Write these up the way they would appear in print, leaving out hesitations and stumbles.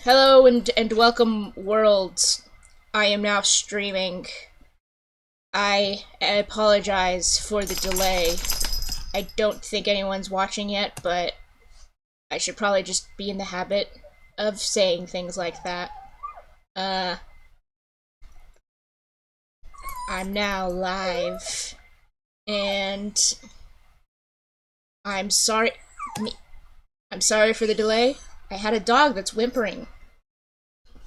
Hello and welcome, world. I am now streaming. I apologize for the delay. I don't think anyone's watching yet, but I should probably just be in the habit of saying things like that. Uh, I'm now live, and I'm sorry. I'm sorry for the delay. I had a dog that's whimpering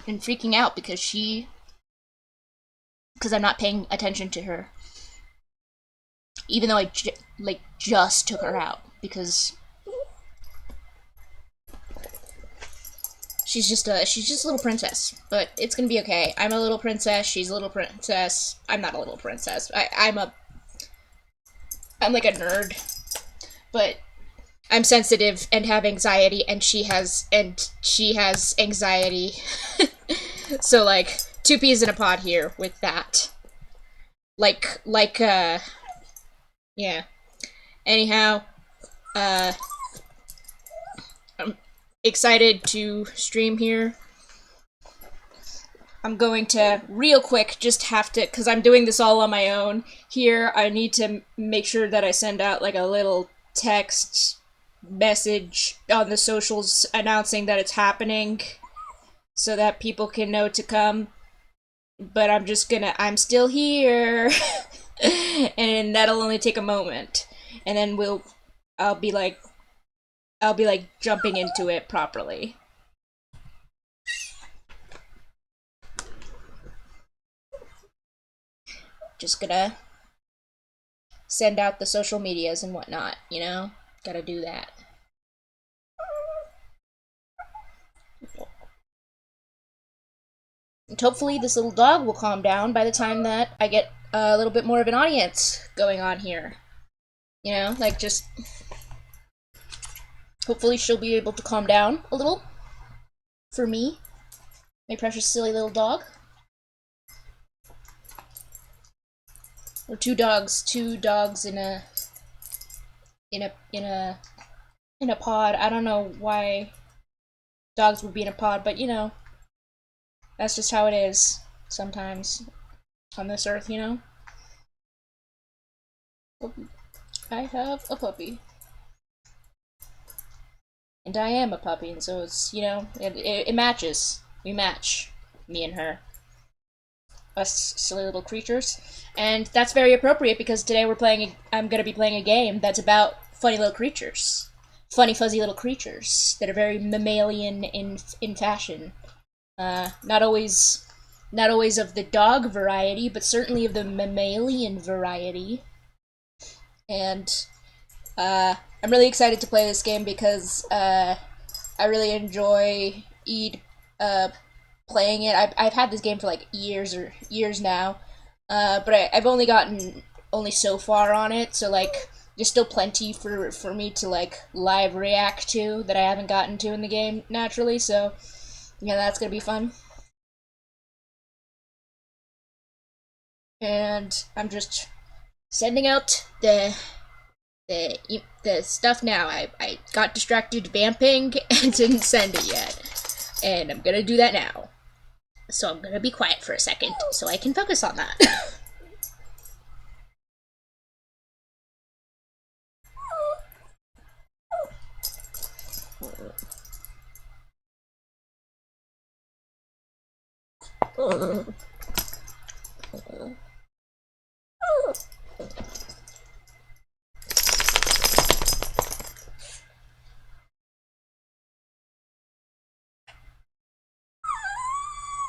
and freaking out because I'm not paying attention to her, even though I just took her out because she's just a little princess. But it's gonna be okay. I'm a little princess. She's a little princess. I'm not a little princess. I'm like a nerd, but I'm sensitive and have anxiety, and she has anxiety. So like two peas in a pod here with that. Yeah. Anyhow, uh, I'm excited to stream here. I'm going to real quick just have to, because I'm doing this all on my own here. I need to make sure that I send out like a little text message on the socials announcing that it's happening so that people can know to come. But I'm still here. And that'll only take a moment. And then I'll be like, jumping into it properly. Just gonna send out the social medias and whatnot, you know? Gotta do that. And hopefully this little dog will calm down by the time that I get a little bit more of an audience going on here. You know, like just hopefully she'll be able to calm down a little for me, my precious silly little dog. Or two dogs in a in a in a in a pod. I don't know why dogs would be in a pod, but you know, that's just how it is sometimes on this earth, you know? I have a puppy. And I am a puppy, and so it's, you know, it matches. We match, me and her. Us silly little creatures. And that's very appropriate because today I'm gonna be playing a game that's about funny little creatures. Funny, fuzzy little creatures that are very mammalian in fashion. Not always of the dog variety, but certainly of the mammalian variety. And I'm really excited to play this game because I really enjoy playing it. I've had this game for like years now, but I've only gotten only so far on it. So like, there's still plenty for me to like live react to that I haven't gotten to in the game naturally. So yeah, that's gonna be fun. And I'm just sending out the stuff now. I got distracted vamping and didn't send it yet. And I'm gonna do that now. So I'm gonna be quiet for a second so I can focus on that.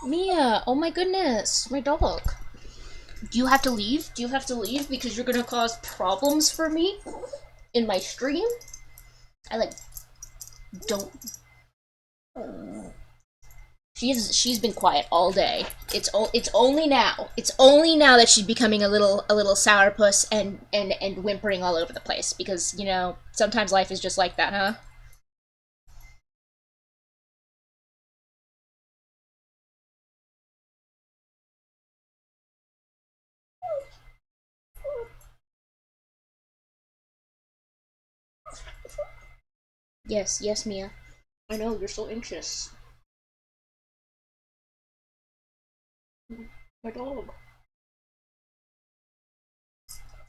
Mia, oh my goodness, my dog. Do you have to leave? Do you have to leave because you're gonna cause problems for me in my stream? I like don't. She's been quiet all day. It's only now. It's only now that she's becoming a little sourpuss and whimpering all over the place because you know sometimes life is just like that, huh? Yes, yes, Mia. I know you're so anxious. My dog.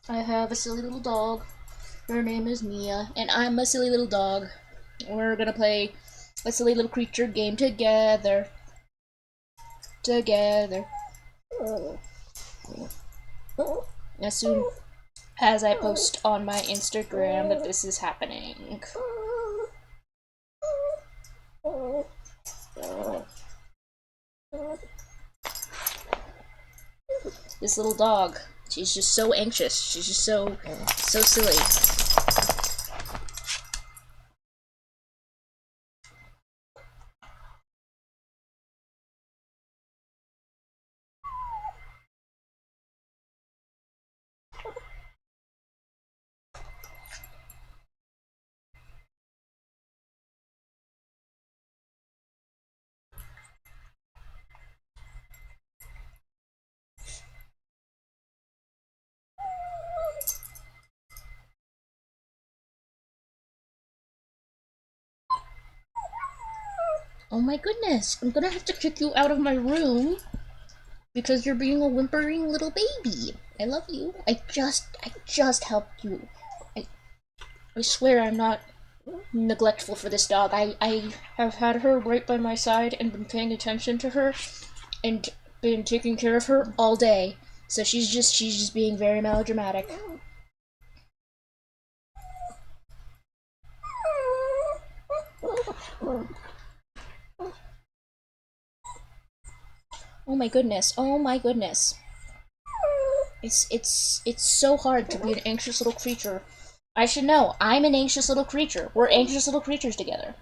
I have a silly little dog. Her name is Mia, and I'm a silly little dog. We're gonna play a silly little creature game together. As soon as I post on my Instagram that this is happening. This little dog, she's just so anxious. She's just so silly. Oh my goodness, I'm gonna have to kick you out of my room because you're being a whimpering little baby. I love you. I just helped you. I swear I'm not neglectful for this dog. I have had her right by my side and been paying attention to her and been taking care of her all day. So she's just being very melodramatic. Oh my goodness. Oh my goodness. It's so hard to be an anxious little creature. I should know. I'm an anxious little creature. We're anxious little creatures together.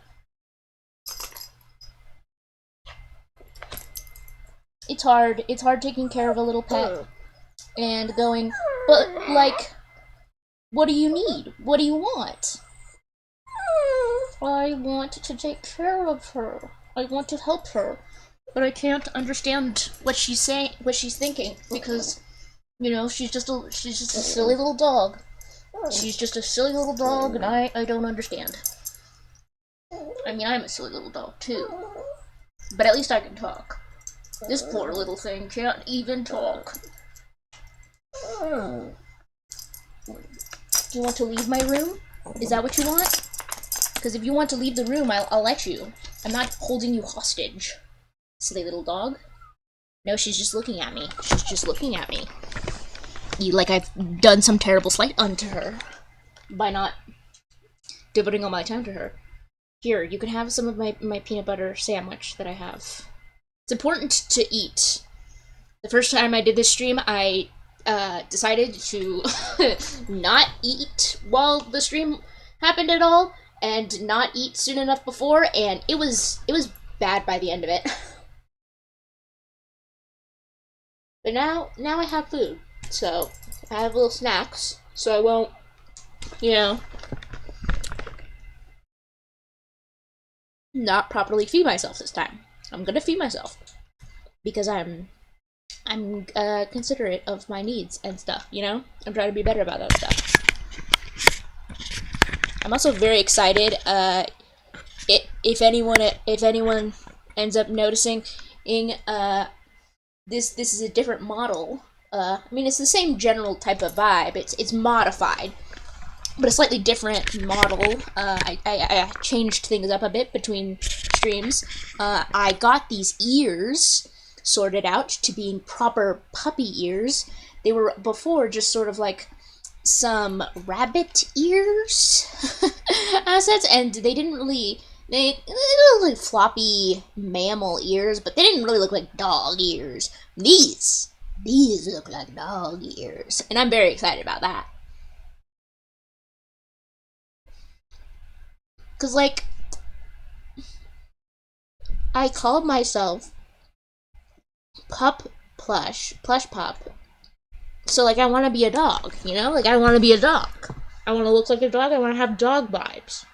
It's hard. It's hard taking care of a little pet and going, but like, what do you need? What do you want? I want to take care of her. I want to help her. But I can't understand what she's saying, what she's thinking, because, you know, she's just a silly little dog. She's just a silly little dog, and I don't understand. I mean, I'm a silly little dog, too. But at least I can talk. This poor little thing can't even talk. Do you want to leave my room? Is that what you want? Because if you want to leave the room, I'll let you. I'm not holding you hostage. Silly little dog. No, she's just looking at me. She's just looking at me. Like I've done some terrible slight unto her by not devoting all my time to her. Here, you can have some of my peanut butter sandwich that I have. It's important to eat. The first time I did this stream, I decided to not eat while the stream happened at all, and not eat soon enough before, and it was bad by the end of it. But now I have food, so I have little snacks, so I won't, you know, not properly feed myself this time. I'm gonna feed myself because I'm considerate of my needs and stuff, you know? I'm trying to be better about that stuff. I'm also very excited, if anyone ends up noticing, this is a different model. I mean, it's the same general type of vibe. It's modified, but a slightly different model. I changed things up a bit between streams. I got these ears sorted out to being proper puppy ears. They were before just sort of like some rabbit ears assets, and they looked like floppy mammal ears, but they didn't really look like dog ears. These look like dog ears, and I'm very excited about that. Cause like, I called myself Plush Pup. So like, I want to be a dog, you know? Like, I want to be a dog. I want to look like a dog. I want to have dog vibes.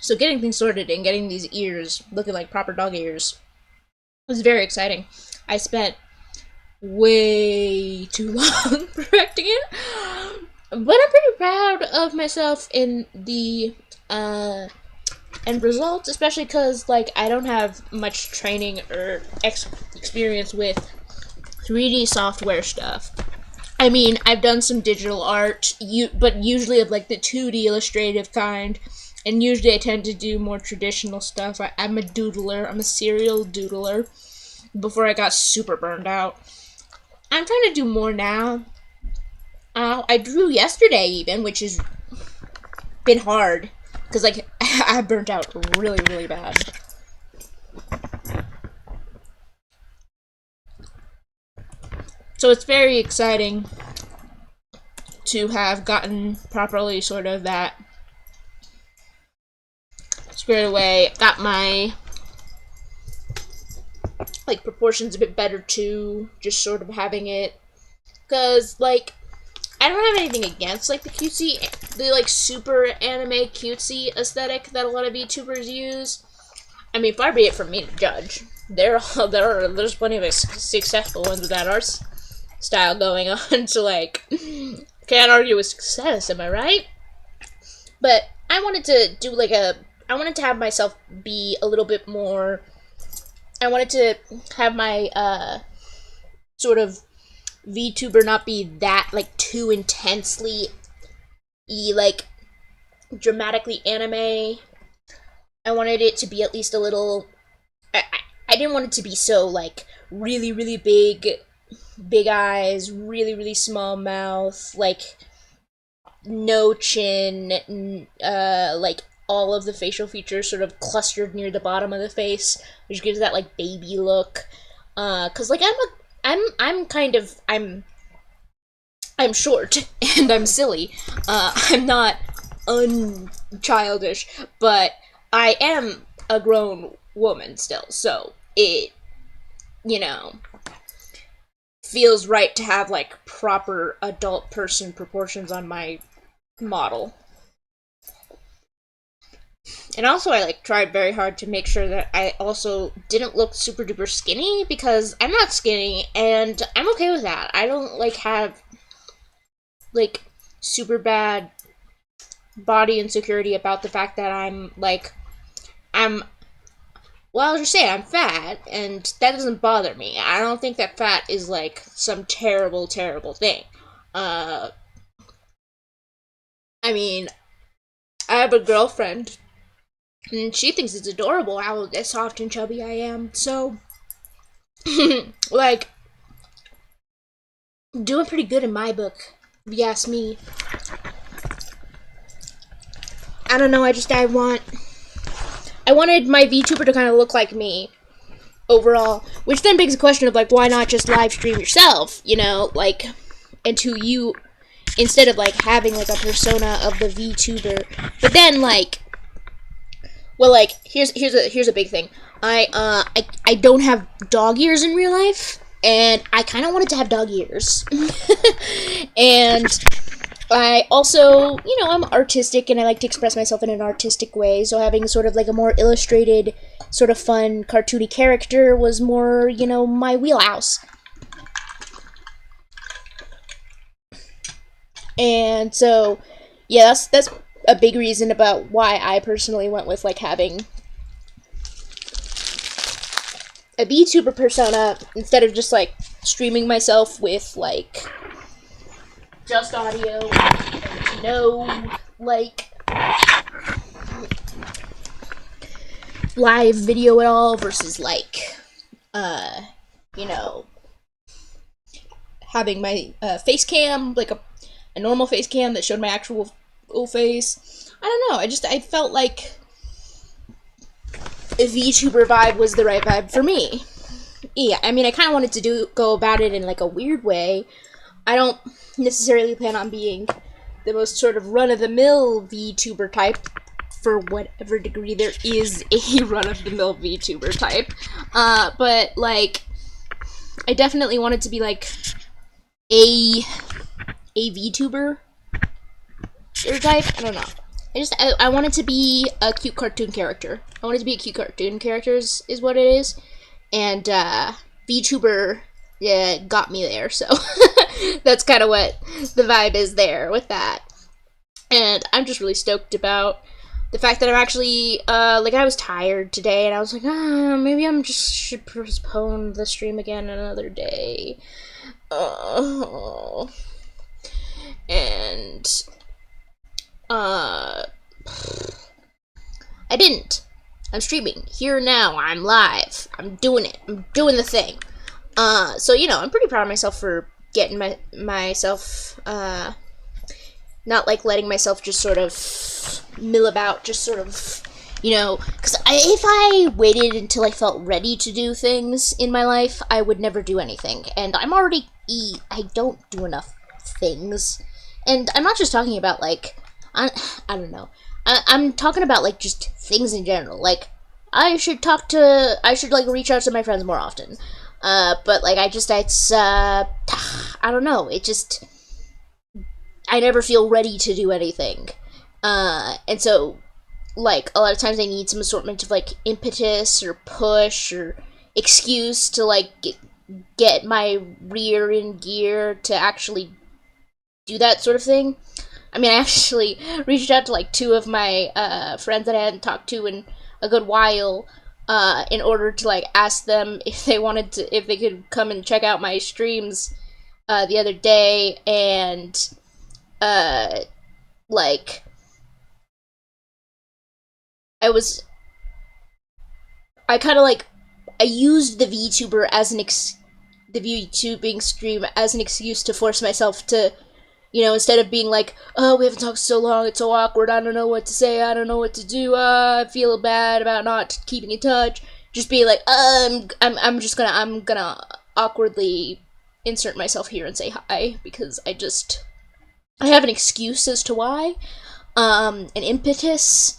So getting things sorted and getting these ears looking like proper dog ears was very exciting. I spent way too long perfecting it, but I'm pretty proud of myself in the end result, especially because, like, I don't have much training or experience with 3D software stuff. I mean, I've done some digital art, but usually of, like, the 2D illustrative kind, and usually I tend to do more traditional stuff. I'm a doodler. I'm a serial doodler before I got super burned out. I'm trying to do more now. I drew yesterday even, which has been hard, because, like, I burnt out really, really bad. So it's very exciting to have gotten properly sort of that squared away. Got my, like, proportions a bit better too, just sort of having it, because, like, I don't have anything against, like, the like, super anime cutesy aesthetic that a lot of VTubers use. I mean, far be it from me to judge. There's plenty of successful ones with that art style going on, so, like, can't argue with success, am I right? But I wanted to do, like, I wanted to have myself be a little bit more, I wanted to have my, sort of VTuber not be that, like, too intensely, like, dramatically anime. I wanted it to be at least a little, I didn't want it to be so, like, really, really big eyes, really, really small mouth, like, no chin, like, all of the facial features sort of clustered near the bottom of the face, which gives that, like, baby look. 'Cause, like, I'm short, and I'm silly. I'm not unchildish, but I am a grown woman still, so it, feels right to have, like, proper adult person proportions on my model. And also, I, like, tried very hard to make sure that I also didn't look super duper skinny, because I'm not skinny, and I'm okay with that. I don't, like, have, like, super bad body insecurity about the fact that well, I'll just say I'm fat, and that doesn't bother me. I don't think that fat is, like, some terrible, terrible thing. I mean, I have a girlfriend, and she thinks it's adorable how soft and chubby I am, so, like, doing pretty good in my book, if you ask me. I don't know, I wanted my VTuber to kind of look like me, overall, which then begs the question of, like, why not just live stream yourself, like, into you, instead of, like, having, like, a persona of the VTuber. But then, like, well, like, here's a big thing. I don't have dog ears in real life, and I kind of wanted to have dog ears. And I also, I'm artistic, and I like to express myself in an artistic way, so having sort of, like, a more illustrated, sort of fun, cartoony character was more, my wheelhouse. And so, yeah, that's a big reason about why I personally went with, like, having a VTuber persona instead of just, like, streaming myself with, like, just audio and no, like, live video at all, versus, like, having my face cam, like, a normal face cam that showed my actual face. I don't know, I felt like a VTuber vibe was the right vibe for me. Yeah, I mean, I kind of wanted to go about it in, like, a weird way. I don't necessarily plan on being the most sort of run-of-the-mill VTuber type, for whatever degree there is a run-of-the-mill VTuber type. But, like, I definitely wanted to be, like, a VTuber type. I don't know. I wanted to be a cute cartoon character. I wanted to be a cute cartoon character is what it is. And VTuber, yeah, got me there, so that's kind of what the vibe is there with that. And I'm just really stoked about the fact that I'm actually, like, I was tired today, and I was like, maybe I'm just should postpone the stream again another day. And, I didn't. I'm streaming. Here now. I'm live. I'm doing it. I'm doing the thing. So, you know, I'm pretty proud of myself for getting myself, not, like, letting myself just sort of mill about, just sort of, you know, because if I waited until I felt ready to do things in my life, I would never do anything. And I don't do enough things. And I'm not just talking about, like, I don't know. I'm talking about, like, just things in general. Like, I should, like, reach out to my friends more often. But, like, I don't know. I never feel ready to do anything. And so, like, a lot of times I need some assortment of, like, impetus or push or excuse to, like, get my rear in gear to actually do that sort of thing. I mean, I actually reached out to, like, 2 of my friends that I hadn't talked to in a good while, in order to, like, ask them if they could come and check out my streams the other day, and like, I kind of, like, I used the VTuber as the VTubing stream as an excuse to force myself to, you know, instead of being like, oh, we haven't talked so long, it's so awkward, I don't know what to say, I don't know what to do, I feel bad about not keeping in touch, just be like, I'm gonna awkwardly insert myself here and say hi, because I have an excuse as to why, an impetus,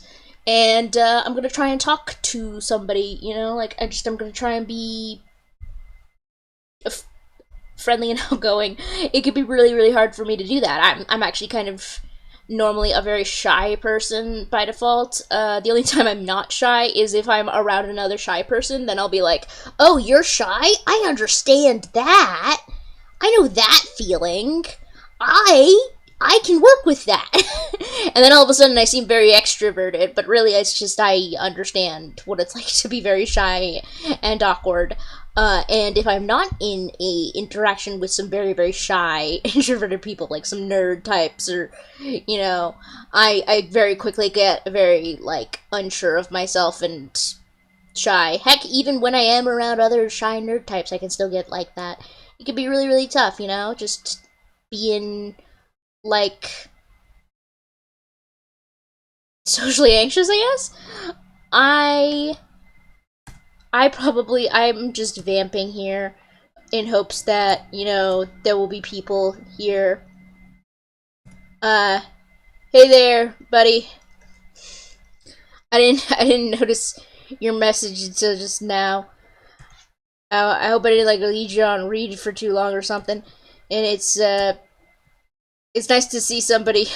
and, I'm gonna try and talk to somebody, you know, like, I'm gonna try and be friendly and outgoing. It could be really, really hard for me to do that. I'm actually kind of normally a very shy person by default. The only time I'm not shy is if I'm around another shy person, then I'll be like, oh, you're shy? I understand that. I know that feeling. I can work with that. And then all of a sudden I seem very extroverted, but really it's just I understand what it's like to be very shy and awkward. And if I'm not in a interaction with some very, very shy, introverted people, like some nerd types, or, you know, I very quickly get very, like, unsure of myself and shy. Heck, even when I am around other shy nerd types, I can still get like that. It can be really, really tough, you know, just being, like, socially anxious, I guess? I'm just vamping here in hopes that, you know, there will be people here. Hey there, buddy. I didn't notice your message until just now. I hope I didn't, like, lead you on read for too long or something. And it's nice to see somebody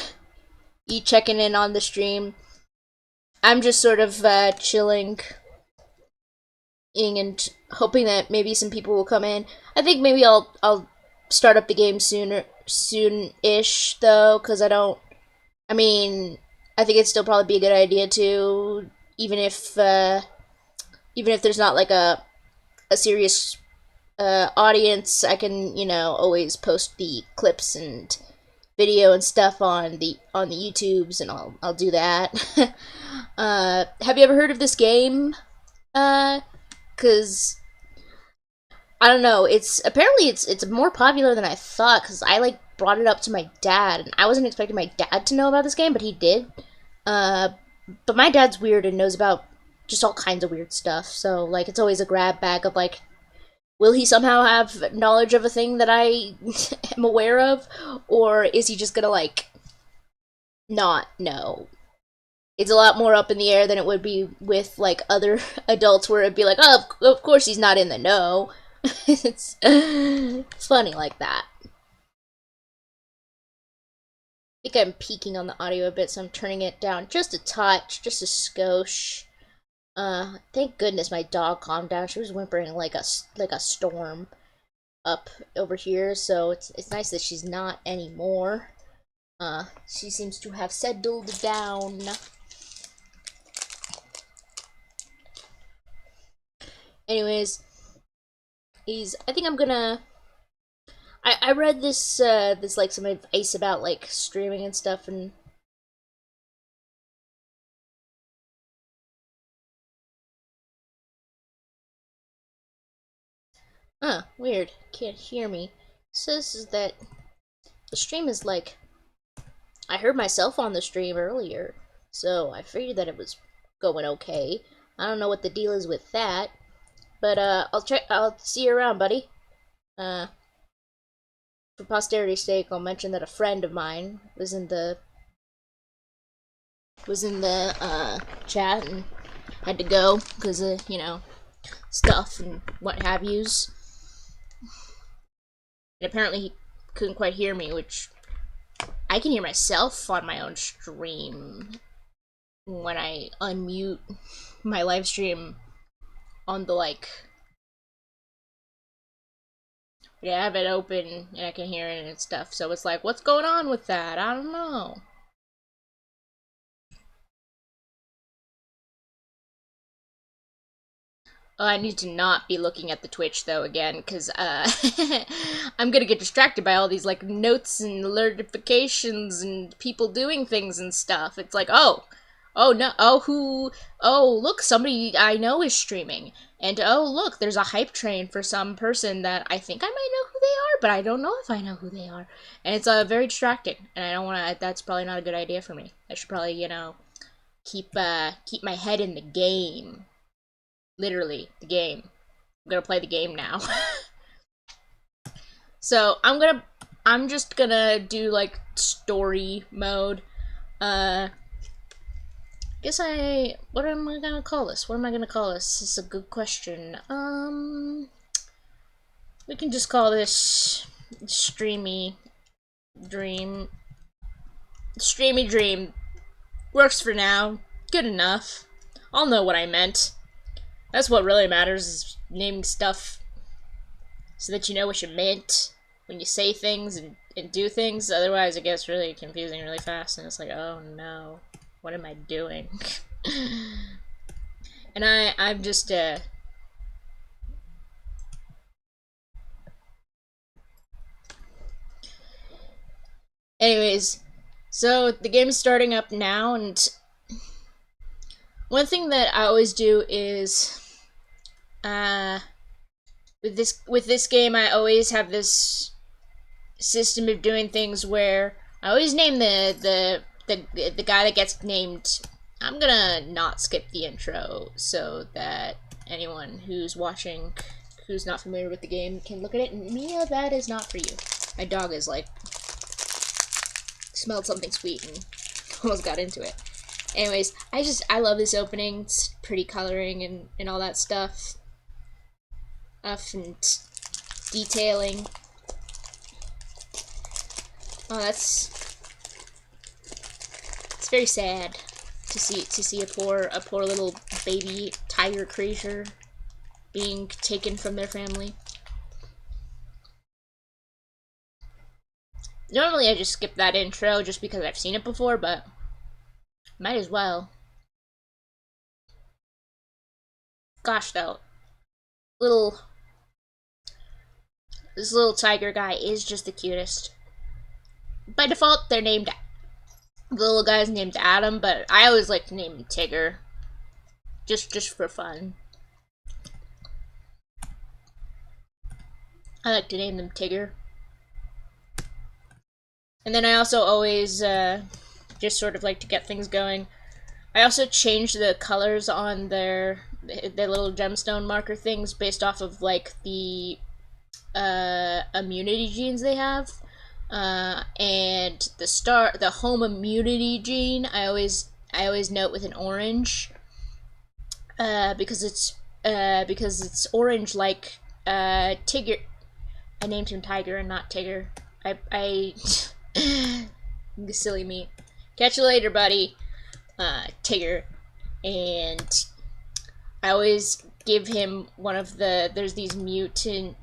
checking in on the stream. I'm just sort of, chilling and hoping that maybe some people will come in. I think maybe I'll start up the game soon-ish, though, because I mean, I think it'd still probably be a good idea to, even if there's not, like, a serious audience, I can, you know, always post the clips and video and stuff on the YouTubes, and I'll do that. Have you ever heard of this game? Cause I don't know, it's more popular than I thought, because I, like, brought it up to my dad, and I wasn't expecting my dad to know about this game, but he did. But my dad's weird and knows about just all kinds of weird stuff, so, like, it's always a grab bag of, like, will he somehow have knowledge of a thing that I am aware of, or is he just gonna, like, not know? It's a lot more up in the air than it would be with, like, other adults, where it'd be like, oh, of course he's not in the know. It's funny like that. I think I'm peaking on the audio a bit, so I'm turning it down just a touch, just a skosh. Thank goodness my dog calmed down. She was whimpering like a storm up over here, so it's nice that she's not anymore. She seems to have settled down. Anyways, I think I'm gonna. I read this like some advice about like streaming and stuff, and weird. Can't hear me. It says that the stream is like I heard myself on the stream earlier, so I figured that it was going okay. I don't know what the deal is with that, but I'll check. I'll see you around, buddy. Uh, for posterity's sake, I'll mention that a friend of mine was in the chat and had to go because of stuff and what have yous. And apparently he couldn't quite hear me, which I can hear myself on my own stream when I unmute my live stream on the I have it open and I can hear it and stuff. So it's like, what's going on with that? I don't know. Oh, I need to not be looking at the Twitch though again, because I'm gonna get distracted by all these like notes and notifications and people doing things and stuff. It's like, oh no, oh look, somebody I know is streaming, and oh look, there's a hype train for some person that I think I might know who they are, but I don't know if I know who they are, and it's very distracting, and I don't want to. That's probably not a good idea for me. I should probably keep my head in the game. Literally, the game. I'm gonna play the game now. So, I'm just gonna do, like, story mode. What am I gonna call this? What am I gonna call this? This is a good question. We can just call this Streamy Dream. Streamy Dream. Works for now. Good enough. I'll know what I meant. That's what really matters, is naming stuff so that you know what you meant when you say things and do things. Otherwise, it gets really confusing really fast, and it's like, oh no, what am I doing? And I'm just, anyways, so the game's starting up now, and one thing that I always do is, with this game, I always have this system of doing things where I always name the guy that gets named. I'm gonna not skip the intro so that anyone who's watching who's not familiar with the game can look at it and Mia, that is not for you. My dog is like smelled something sweet and almost got into it. Anyways, I love this opening. It's pretty coloring and all that stuff. And detailing. Oh, it's very sad to see a poor little baby tiger creature being taken from their family. Normally I just skip that intro just because I've seen it before, but might as well. Gosh though, this little tiger guy is just the cutest. By default, the little guy's named Adam, but I always like to name him Tigger, just for fun. I like to name them Tigger. And then I also always just sort of like to get things going. I also change the colors on their little gemstone marker things based off of like the immunity genes they have. And the home immunity gene, I always note with an orange, because it's orange like Tigger. I named him Tiger and not Tigger. I silly me. Catch you later, buddy. Tigger, and I always give him one of there's these mutation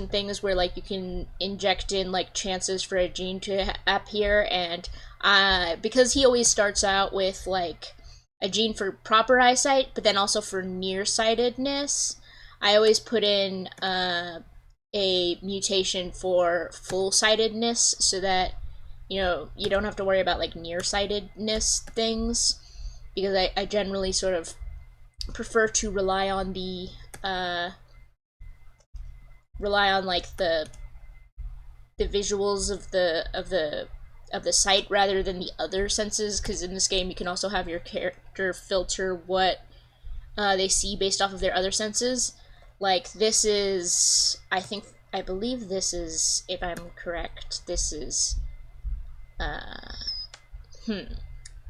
things where like you can inject in like chances for a gene to appear, and because he always starts out with like a gene for proper eyesight but then also for nearsightedness, I always put in a mutation for full-sightedness so that you don't have to worry about like nearsightedness things, because I generally sort of prefer to rely on like the visuals of the sight rather than the other senses, because in this game you can also have your character filter what they see based off of their other senses. Like this is, I believe this is, if I'm correct, this is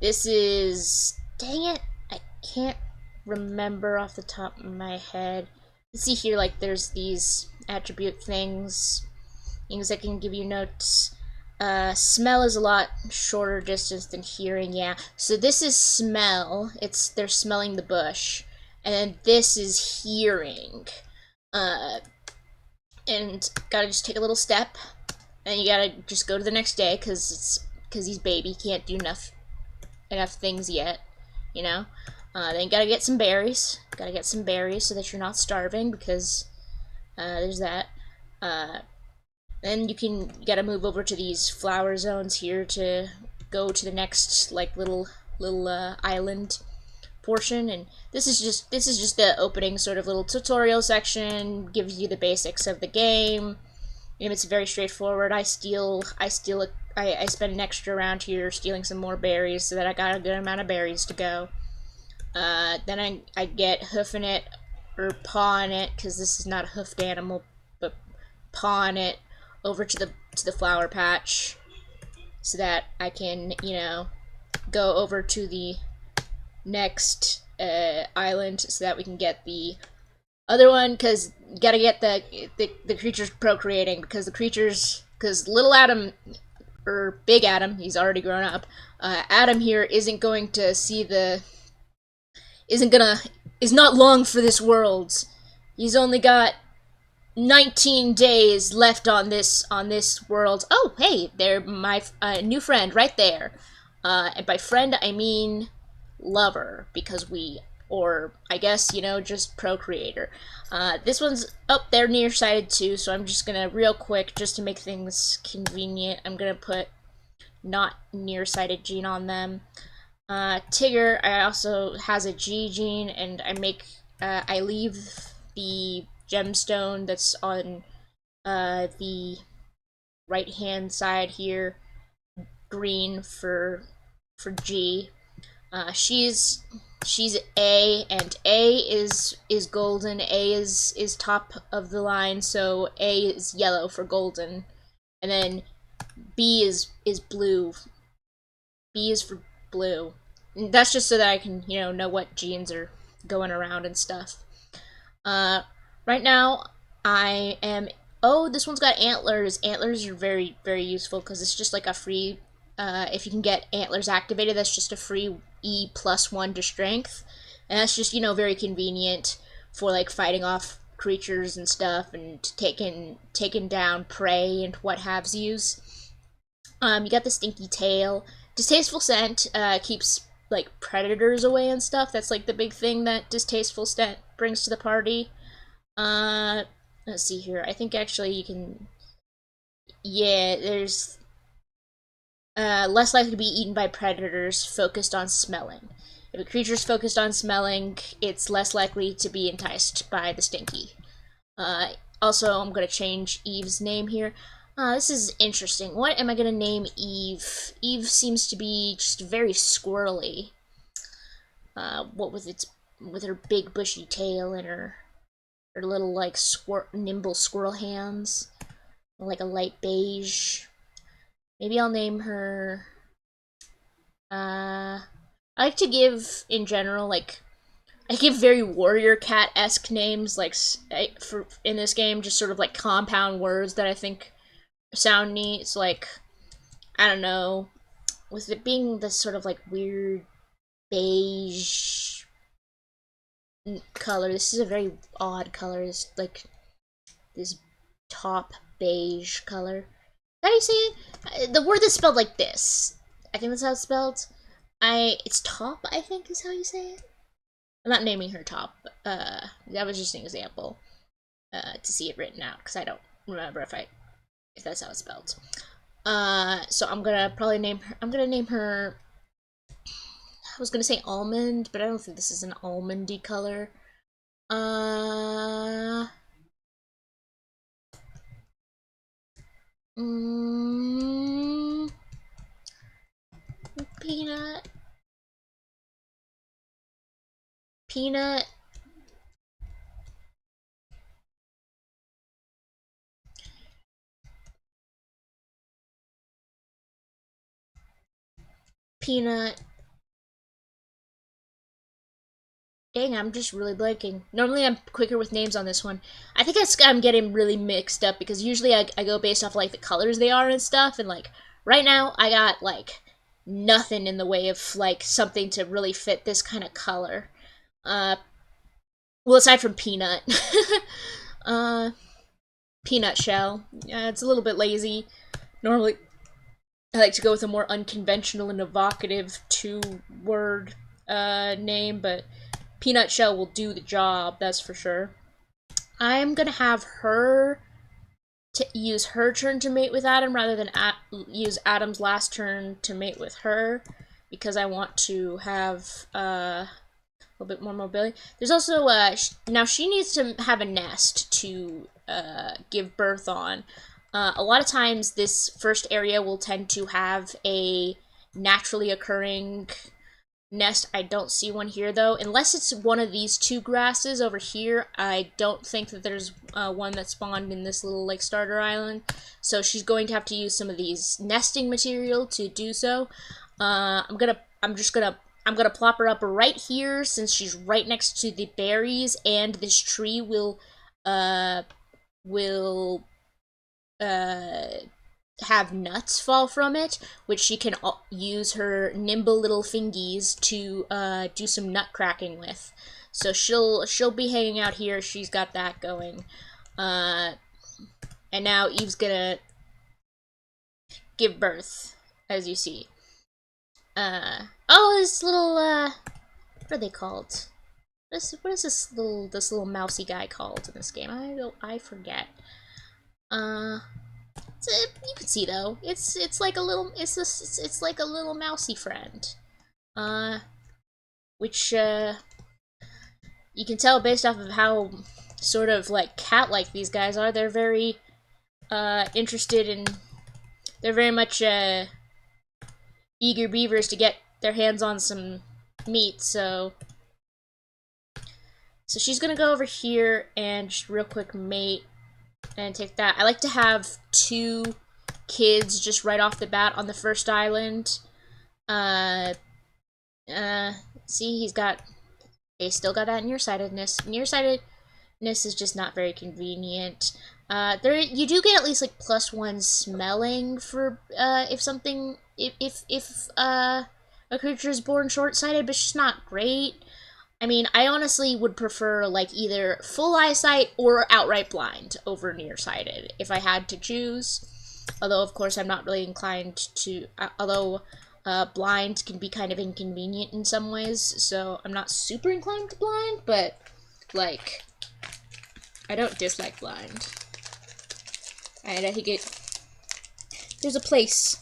this is, dang it, I can't remember off the top of my head. You see here, like there's these attribute things that can give you notes. Smell is a lot shorter distance than hearing, yeah. So this is smell. They're smelling the bush, and then this is hearing. Uh, and gotta just take a little step, and you gotta just go to the next day because he's baby, can't do enough things yet, you know. Then you gotta get some berries. Gotta get some berries so that you're not starving, because there's that. Then you gotta move over to these flower zones here to go to the next like little island portion, and this is just the opening sort of little tutorial section. Gives you the basics of the game. It's very straightforward. I spend an extra round here stealing some more berries so that I got a good amount of berries to go. Then I get hoofing it or pawing it, because this is not a hoofed animal, but pawing it over to the flower patch so that I can go over to the next island so that we can get the other one, because you gotta get the creatures procreating, because little Adam, or big Adam, he's already grown up. Adam here isn't going to see is not long for this world. He's only got 19 days left on this world. Oh, hey, they're my new friend right there. And by friend I mean lover, because or I guess just procreator. This one's up there nearsighted too, so I'm just gonna real quick, just to make things convenient, I'm gonna put not nearsighted gene on them. Tigger also has a G gene, and I leave the gemstone that's on the right hand side here green for G. She's A, and A is golden. A is top of the line, so A is yellow for golden, and then B is blue. B is for blue. And that's just so that I can know what genes are going around and stuff. Right now I am. Oh, this one's got antlers. Antlers are very, very useful, because it's just like a free. If you can get antlers activated, that's just a free E+1 to strength, and that's just very convenient for like fighting off creatures and stuff, and taking down prey and what have yous. You got the stinky tail. Distasteful scent keeps like predators away and stuff. That's like the big thing that distasteful scent brings to the party. Let's see here. I think actually you can. Yeah, there's less likely to be eaten by predators focused on smelling. If a creature's focused on smelling, it's less likely to be enticed by the stinky. Also, I'm going to change Eve's name here. This is interesting. What am I going to name Eve? Eve seems to be just very squirrely. What with her big bushy tail and her little like nimble squirrel hands, like a light beige. Maybe I'll name her. I like to give in general I give very warrior cat-esque names, like for in this game, just sort of like compound words that I think sound neat. It's like, I don't know, with it being this sort of like weird beige color. This is a very odd color. It's like this top beige color. How do you say it? The word that's spelled like this. I think that's how it's spelled. It's top, I think, is how you say it. I'm not naming her top. That was just an example to see it written out because I don't remember if that's how it's spelled. So I'm gonna probably name her. I'm gonna name her. I was gonna say almond, but I don't think this is an almondy color. Uh. Mm, peanut. Peanut. Peanut. Dang, I'm just really blanking. Normally I'm quicker with names on this one. I think I'm getting really mixed up because usually I go based off like the colors they are and stuff, and like right now I got like nothing in the way of like something to really fit this kind of color. Uh, well, aside from peanut. uh, peanut shell. Yeah, it's a little bit lazy. Normally I like to go with a more unconventional and evocative two-word name, but peanut shell will do the job, that's for sure. I'm gonna have her to use her turn to mate with Adam rather than use Adam's last turn to mate with her because I want to have a little bit more mobility. There's also now she needs to have a nest to give birth on. A lot of times, this first area will tend to have a naturally occurring nest. I don't see one here though, unless it's one of these two grasses over here. I don't think that there's one that spawned in this little like starter island, so she's going to have to use some of these nesting material to do so. I'm gonna plop her up right here since she's right next to the berries, and this tree uh will have nuts fall from it, which she can use her nimble little fingies to do some nut cracking with. So she'll be hanging out here. She's got that going, and now Eve's gonna give birth, as you see. Oh, this little what are they called? What is this little mousy guy called in this game? I forget. Uh, you can see though, it's like a little it's like a little mousy friend, uh, which you can tell based off of how sort of like cat-like these guys are. They're very interested in. They're very much eager beavers to get their hands on some meat. So she's gonna go over here and just real quick mate and take that. I like to have two kids just right off the bat on the first island. Uh, see, he's got. They still got that nearsightedness. Nearsightedness is just not very convenient. There you do get at least like +1 smelling for if something if a creature is born short-sighted, but it's just not great. I mean, I honestly would prefer like either full eyesight or outright blind over nearsighted if I had to choose. Although, of course, I'm not really inclined to. Although blind can be kind of inconvenient in some ways, so I'm not super inclined to blind. But like, I don't dislike blind, and I think there's a place,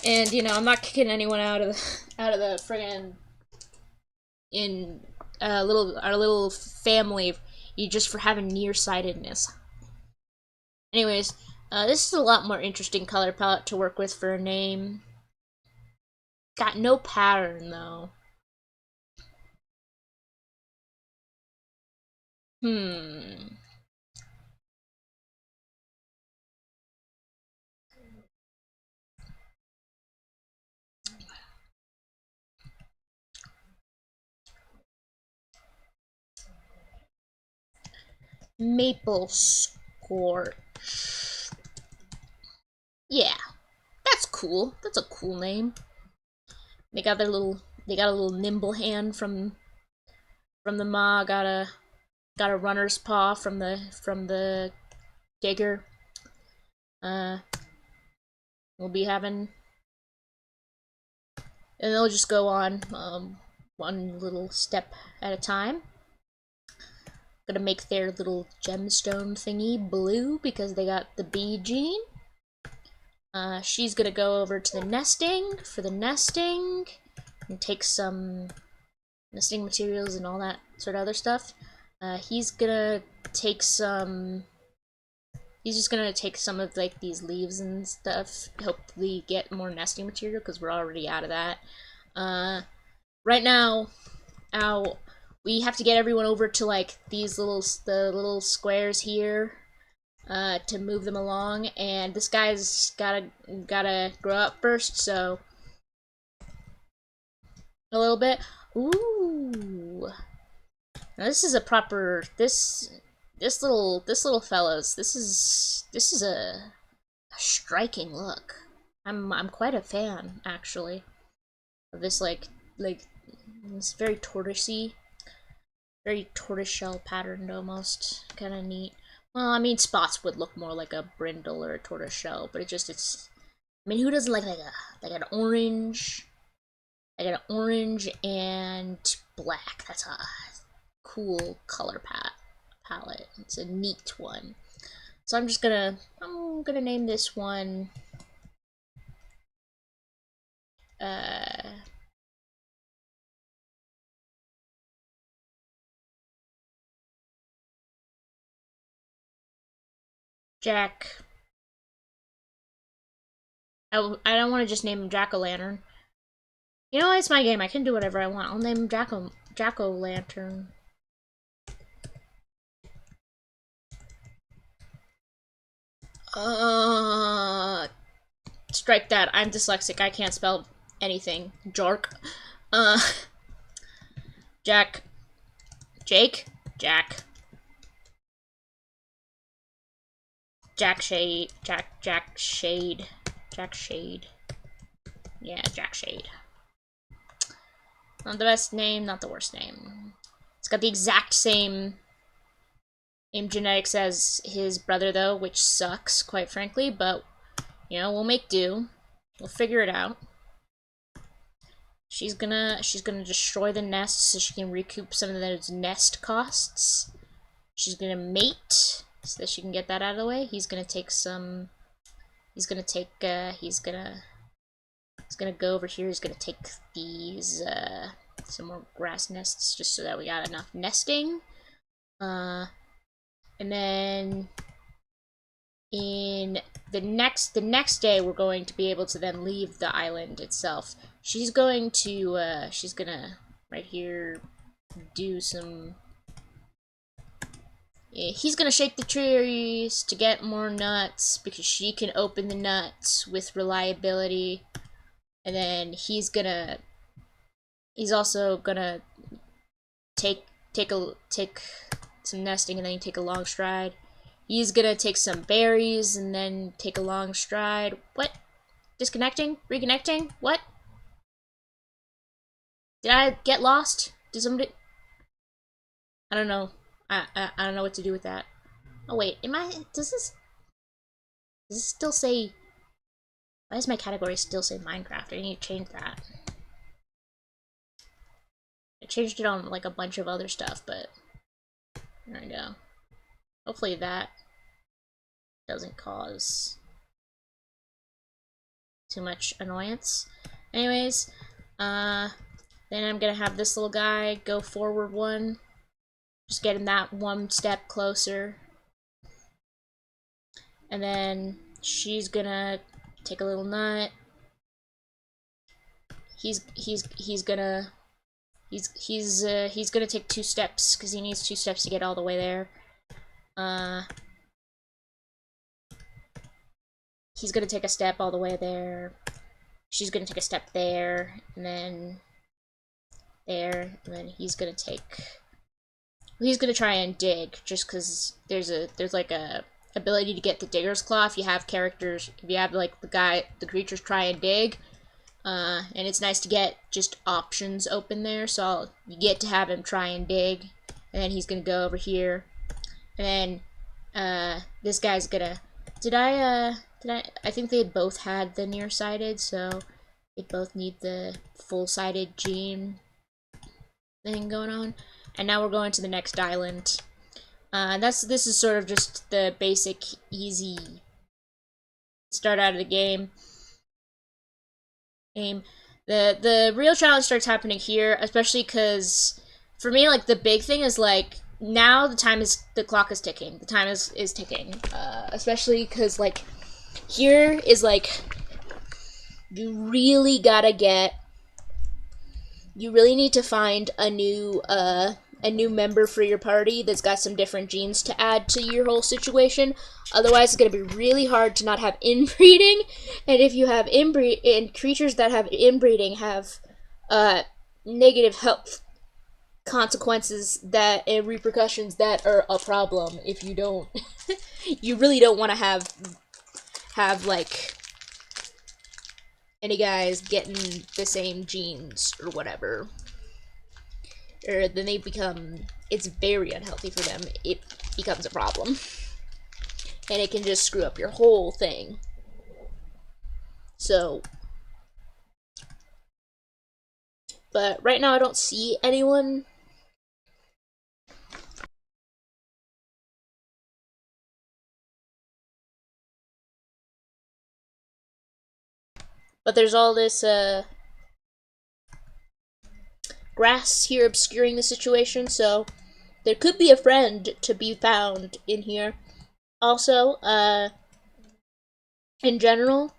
and you know, I'm not kicking anyone out of the friggin' in our little family, you just for having nearsightedness. Anyways, this is a lot more interesting color palette to work with for a name. Got no pattern though. Hmm. Maple Scorch. Yeah, that's cool. That's a cool name. They got their little. They got a little nimble hand from the ma. Got a runner's paw from the digger. Uh, we'll be having, and they'll just go on. one little step at a time. Gonna make their little gemstone thingy blue because they got the bee gene. She's gonna go over to the nesting for the nesting and take some nesting materials and all that sort of other stuff. He's gonna take some. He's just gonna take some of like these leaves and stuff. Hopefully, get more nesting material because we're already out of that. Right now, we have to get everyone over to like the little squares here. To move them along, and this guy's gotta grow up first, so a little bit. Ooh, now this is a proper this little fellows. This is a striking look. I'm quite a fan actually of this like it's very tortoisey, very tortoiseshell patterned almost, kind of neat. Well, I mean, spots would look more like a brindle or a tortoiseshell, but it's. I mean, who doesn't like an orange, and black? That's a cool color palette. It's a neat one. So I'm gonna name this one. Jack. I don't want to just name him Jack-o'-lantern. You know what? It's my game. I can do whatever I want. I'll name him Jack-o'-lantern. Strike that. I'm dyslexic. I can't spell anything. Jark. Jack. Jake? Jack. Jack Shade. Jack Shade. Yeah, Jack Shade. Not the best name, not the worst name. It's got the exact same genetics as his brother, though, which sucks, quite frankly, but, you know, we'll make do. We'll figure it out. She's gonna destroy the nest so she can recoup some of those nest costs. She's gonna mate so that she can get that out of the way. He's gonna go over here. He's gonna take these some more grass nests just so that we got enough nesting. And then in the next day we're going to be able to then leave the island itself. She's gonna right here do some. He's gonna shake the trees to get more nuts because she can open the nuts with reliability. And then he's also gonna take some nesting and then take a long stride. He's gonna take some berries and then take a long stride. What? Disconnecting? Reconnecting? What? Did I get lost? Did somebody? I don't know. I don't know what to do with that. Oh wait, does this still say? Why does my category still say Minecraft? I need to change that. I changed it on like a bunch of other stuff, but there we go. Hopefully that doesn't cause too much annoyance. Anyways, then I'm gonna have this little guy go forward one. Just getting that one step closer. And then she's gonna take a little nut. He's gonna take 2 steps because he needs 2 steps to get all the way there. He's gonna take a step all the way there. She's gonna take a step there, and then there, and then he's gonna try and dig just because there's like a ability to get the digger's claw if you have like the creatures try and dig. And it's nice to get just options open there, so you get to have him try and dig, and then he's gonna go over here, and then this guy's gonna. I think they both had the nearsighted, so they both need the full-sighted gene. thing going on. And now we're going to the next island. This is sort of just the basic, easy start out of the game. The real challenge starts happening here, especially because for me, like, the big thing is like now the clock is ticking. The time is ticking. Especially because like here is like you really need to find a new member for your party that's got some different genes to add to your whole situation. Otherwise, it's going to be really hard to not have inbreeding. And if you have creatures that have inbreeding have negative health consequences and repercussions that are a problem if you don't. You really don't want to have like any guys getting the same genes or whatever. Or then it's very unhealthy for them. It becomes a problem. And it can just screw up your whole thing. So, but right now I don't see anyone. But there's all this grass here obscuring the situation, so there could be a friend to be found in here. Also, in general,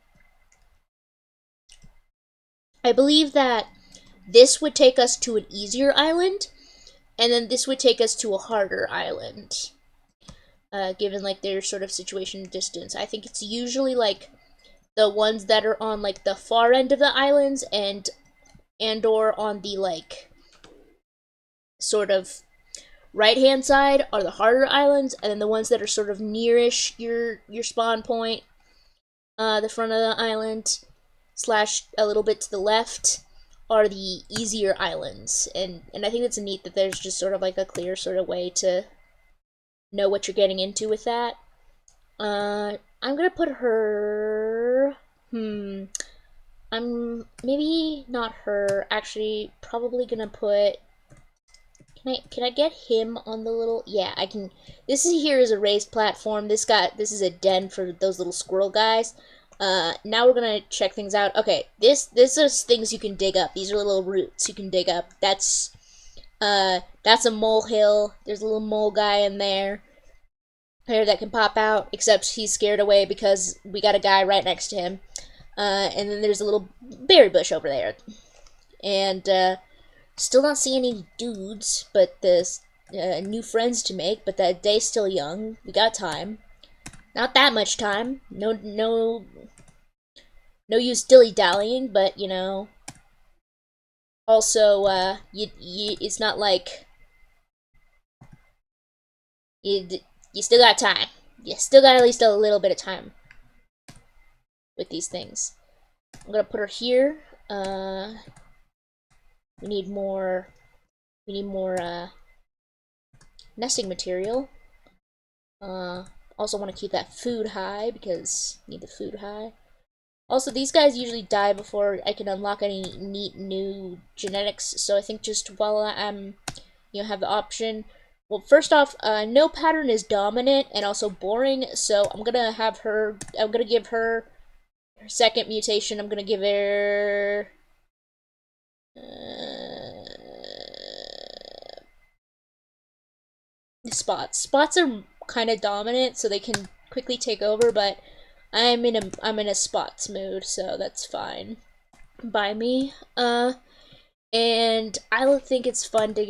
I believe that this would take us to an easier island, and then this would take us to a harder island. Given like their sort of situation and distance. I think it's usually like the ones that are on like the far end of the islands and or on the like sort of right hand side are the harder islands, and then the ones that are sort of nearish your spawn point, the front of the island slash a little bit to the left, are the easier islands. And I think it's neat that there's just sort of like a clear sort of way to know what you're getting into with that. I'm gonna put her. I'm maybe not her. Actually, probably gonna put. Can I get him on the little? Yeah, I can. This here is a raised platform. This is a den for those little squirrel guys. Now we're gonna check things out. Okay, this is things you can dig up. These are little roots you can dig up. That's a molehill. There's a little mole guy in there that can pop out, except he's scared away because we got a guy right next to him. And then there's a little berry bush over there. And still not seeing any dudes, but there's new friends to make, but that day's still young. We got time. Not that much time. No use dilly-dallying, but, you know. Also, it's not like you still got time. You still got at least a little bit of time with these things. I'm gonna put her here. We need more nesting material. Also want to keep that food high because need the food high. Also, these guys usually die before I can unlock any neat new genetics. So I think just while I'm, have the option. Well, first off, no pattern is dominant and also boring. So I'm gonna give her second mutation. I'm gonna give her spots. Spots are kind of dominant, so they can quickly take over. But I'm in a spots mood, so that's fine by me. And I think it's fun to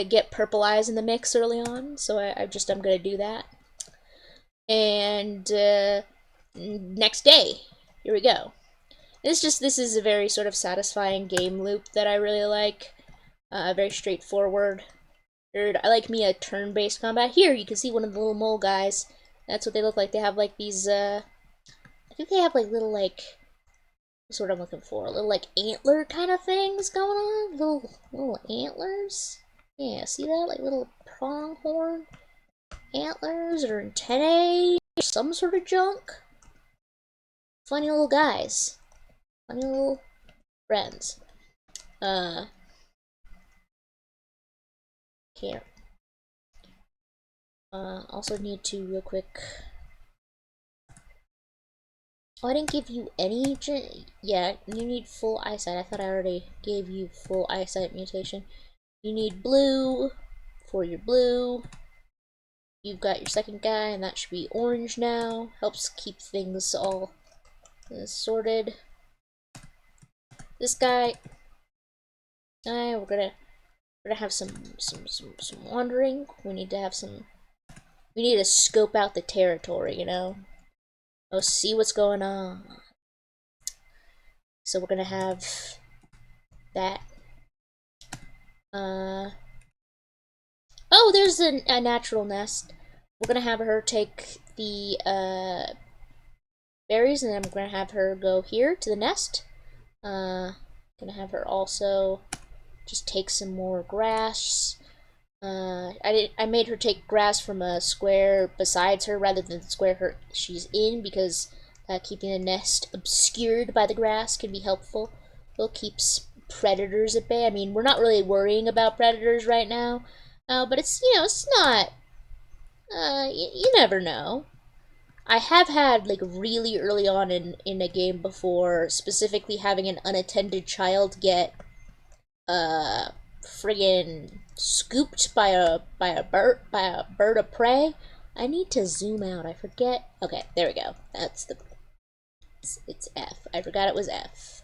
get purple eyes in the mix early on, so I'm gonna do that. And next day, here we go. This is a very sort of satisfying game loop that I really like. Very straightforward. I like me a turn-based combat. Here, you can see one of the little mole guys. That's what they look like. They have like these, I think they have like little like, that's what I'm looking for. Little like antler kind of things going on. Little antlers. Yeah, see that? Like little pronghorn antlers or antennae or some sort of junk. Funny little guys. Funny little friends. Can't. Also need to real quick. Oh, I didn't give you any. Yeah, you need full eyesight. I thought I already gave you full eyesight mutation. You need blue for your blue. You've got your second guy, and that should be orange now. Helps keep things all sorted. This guy, we're gonna have some wandering. We need to have some. We need to scope out the territory, you know. Oh, see what's going on. So we're gonna have that. Oh, there's a natural nest. We're gonna have her take the berries, and then I'm gonna have her go here to the nest. Gonna have her also just take some more grass. I made her take grass from a square besides her rather than the square she's in, because keeping the nest obscured by the grass can be helpful. It keeps predators at bay. I mean, we're not really worrying about predators right now, but it's, you know, it's not. You never know. I have had, like, really early on in a game before, specifically having an unattended child get friggin' scooped by a bird of prey. I need to zoom out. I forget. Okay, there we go. That's the. It's F. I forgot it was F.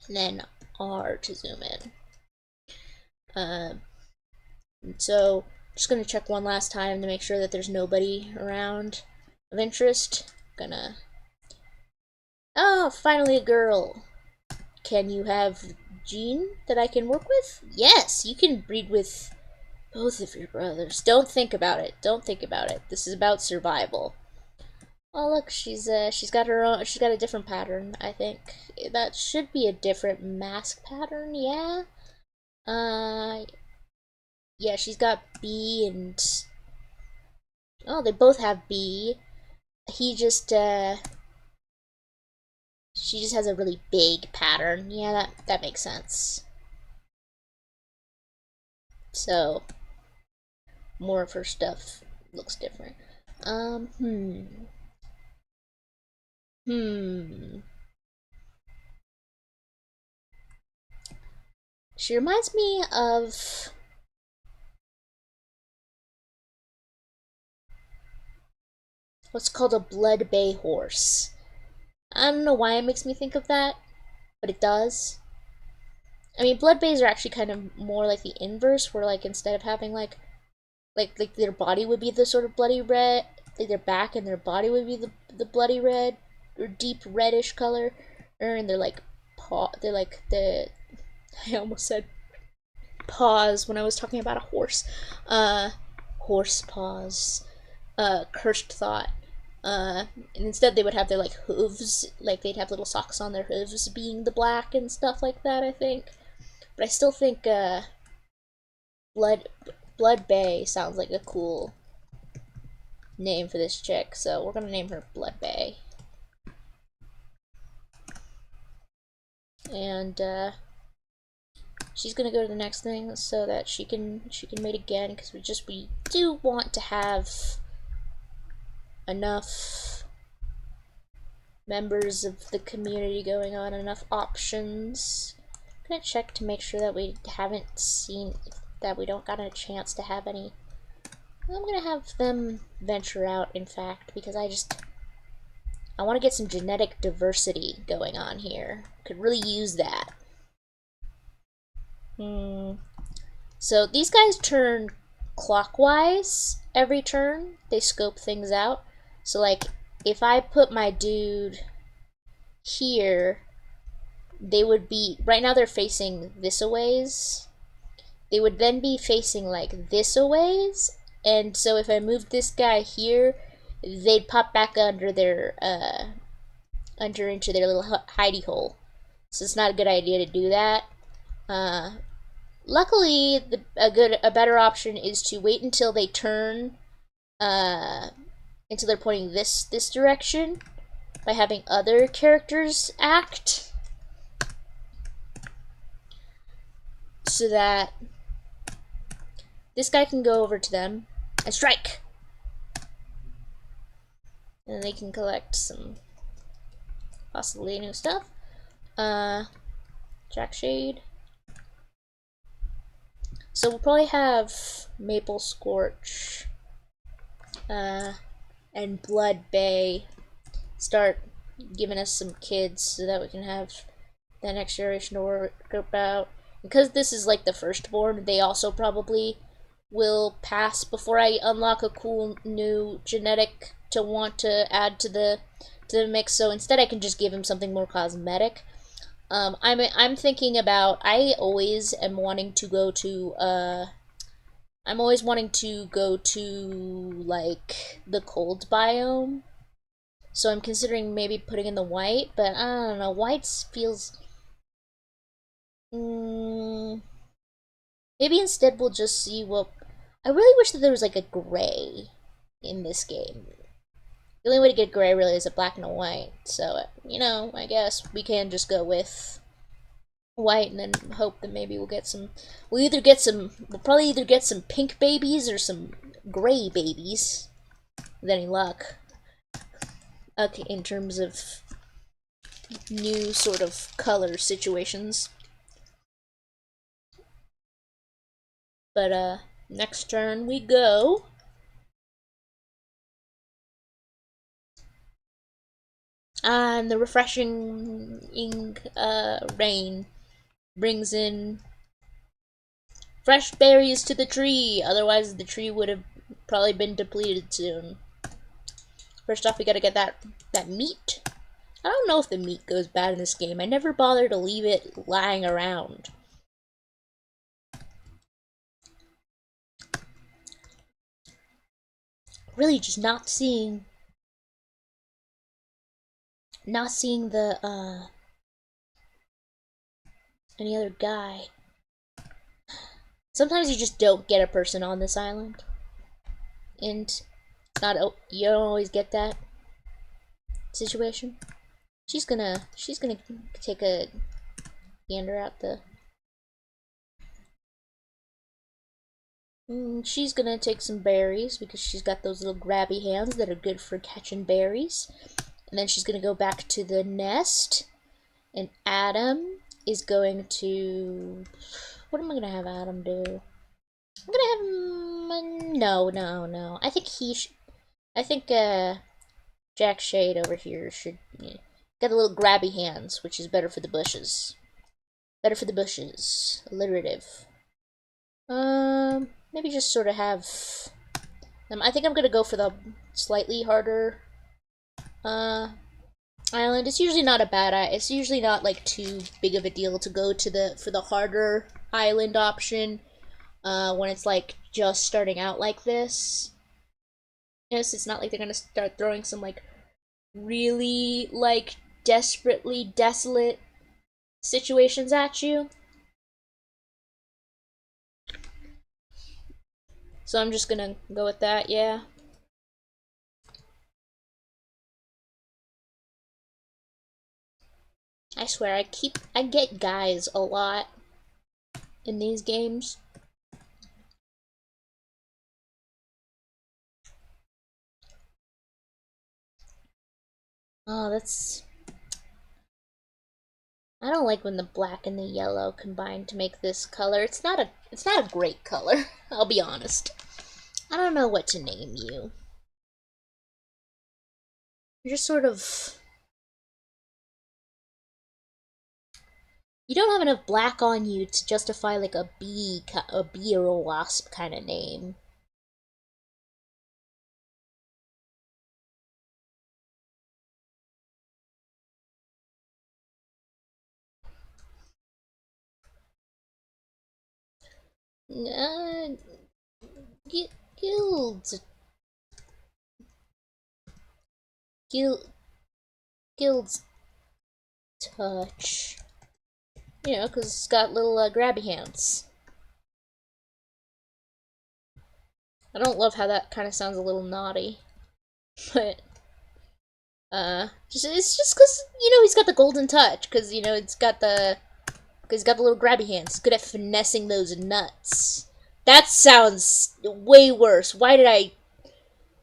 And then R to zoom in. So just gonna check one last time to make sure that there's nobody around of interest. Gonna. Oh, finally a girl. Can you have gene that I can work with? Yes, you can breed with both of your brothers. Don't think about it. Don't think about it. This is about survival. Oh, look, she's got her own. She's got a different pattern. I think that should be a different mask pattern. Yeah. Yeah, she's got B and. Oh, they both have B. He just She just has a really big pattern. Yeah, that makes sense. So more of her stuff looks different. She reminds me of what's called a blood bay horse. I don't know why it makes me think of that, but it does. I mean, blood bays are actually kind of more like the inverse, where like instead of having like their body would be the sort of bloody red, like their back and their body would be the bloody red or deep reddish color, and they're like they're like the I almost said paws when I was talking about a horse. Horse paws. Cursed thought. And instead they would have their like hooves, like they'd have little socks on their hooves being the black and stuff like that, I think. But I still think Blood Bay sounds like a cool name for this chick, so we're gonna name her Blood Bay. And she's gonna go to the next thing so that she can mate again, because we do want to have enough members of the community going on, enough options. I'm gonna check to make sure that we don't got a chance to have any. I'm gonna have them venture out, in fact, because I want to get some genetic diversity going on here. Could really use that. So these guys turn clockwise every turn. They scope things out. So like, if I put my dude here, they would be, right now they're facing this a ways. They would then be facing like this a ways, and so if I moved this guy here, they'd pop back under their into their little hidey hole. So it's not a good idea to do that. Luckily, a better option is to wait until they turn, until they're pointing this direction, by having other characters act, so that this guy can go over to them and strike. And then they can collect some possibly new stuff. Jackshade. So we'll probably have Maple Scorch and Blood Bay start giving us some kids so that we can have that next generation to work about. Because this is like the firstborn, they also probably will pass before I unlock a cool new genetic to want to add to the mix. So instead I can just give him something more cosmetic. I'm thinking about, I always am wanting to go to like the cold biome. So I'm considering maybe putting in the white, but I don't know, white feels maybe instead we'll just see what I really wish that there was like a gray in this game. The only way to get gray really is a black and a white, so, you know, I guess we can just go with white and then hope that maybe we'll get some, we'll probably either get some pink babies or some gray babies, with any luck. Okay, in terms of new sort of color situations. But, next turn we go. And the refreshing rain brings in fresh berries to the tree, otherwise the tree would have probably been depleted soon. First off, we gotta get that meat. I don't know if the meat goes bad in this game. I never bother to leave it lying around. Really just not seeing the any other guy. Sometimes you just don't get a person on this island, and not you don't always get that situation. She's gonna take a gander at the. She's gonna take some berries because she's got those little grabby hands that are good for catching berries. And then she's gonna go back to the nest, and Adam is going to. What am I gonna have Adam do? I'm gonna have him. No. I think Jack Shade over here should got the little grabby hands, which is better for the bushes. Better for the bushes. Alliterative. Maybe just sort of have. I think I'm gonna go for the slightly harder island. It's usually not a bad. It's usually not like too big of a deal to go to for the harder island option. When it's like just starting out like this. Yes, it's not like they're gonna start throwing some like really like desperately desolate situations at you. So I'm just gonna go with that, yeah. I swear, I get guys a lot in these games. Oh, that's. I don't like when the black and the yellow combine to make this color. It's not a great color, I'll be honest. I don't know what to name you. You're just sort of. You don't have enough black on you to justify like a bee or a wasp kind of name. Guilds. Guild's touch. You know, because it's got little grabby hands. I don't love how that kind of sounds a little naughty. But, it's just because, you know, he's got the golden touch. Because, you know, he's got the little grabby hands. He's good at finessing those nuts. That sounds way worse. Why did I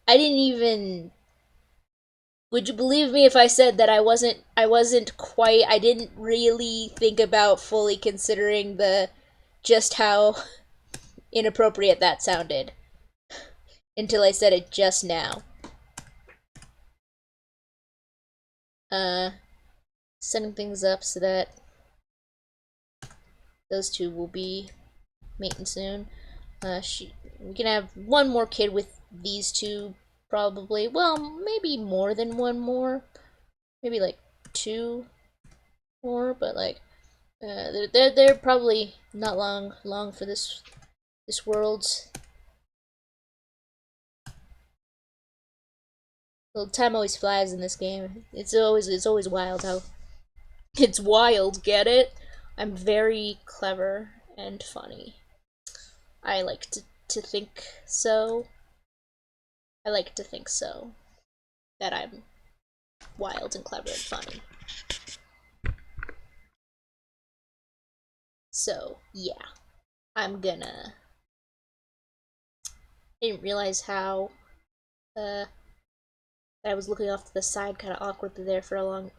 didn't even. Would you believe me if I said that I wasn't quite, I didn't really think about fully considering the just how inappropriate that sounded until I said it just now. Setting things up so that those two will be mating soon. We can have one more kid with these two, probably. Well, maybe more than one more. Maybe like two more, but like they're probably not long for this world. Well, time always flies in this game. It's always wild how it's wild. Get it? I'm very clever and funny. I like to think so. I like to think so. That I'm wild and clever and funny. So, yeah. I'm gonna. I didn't realize how I was looking off to the side kind of awkwardly there for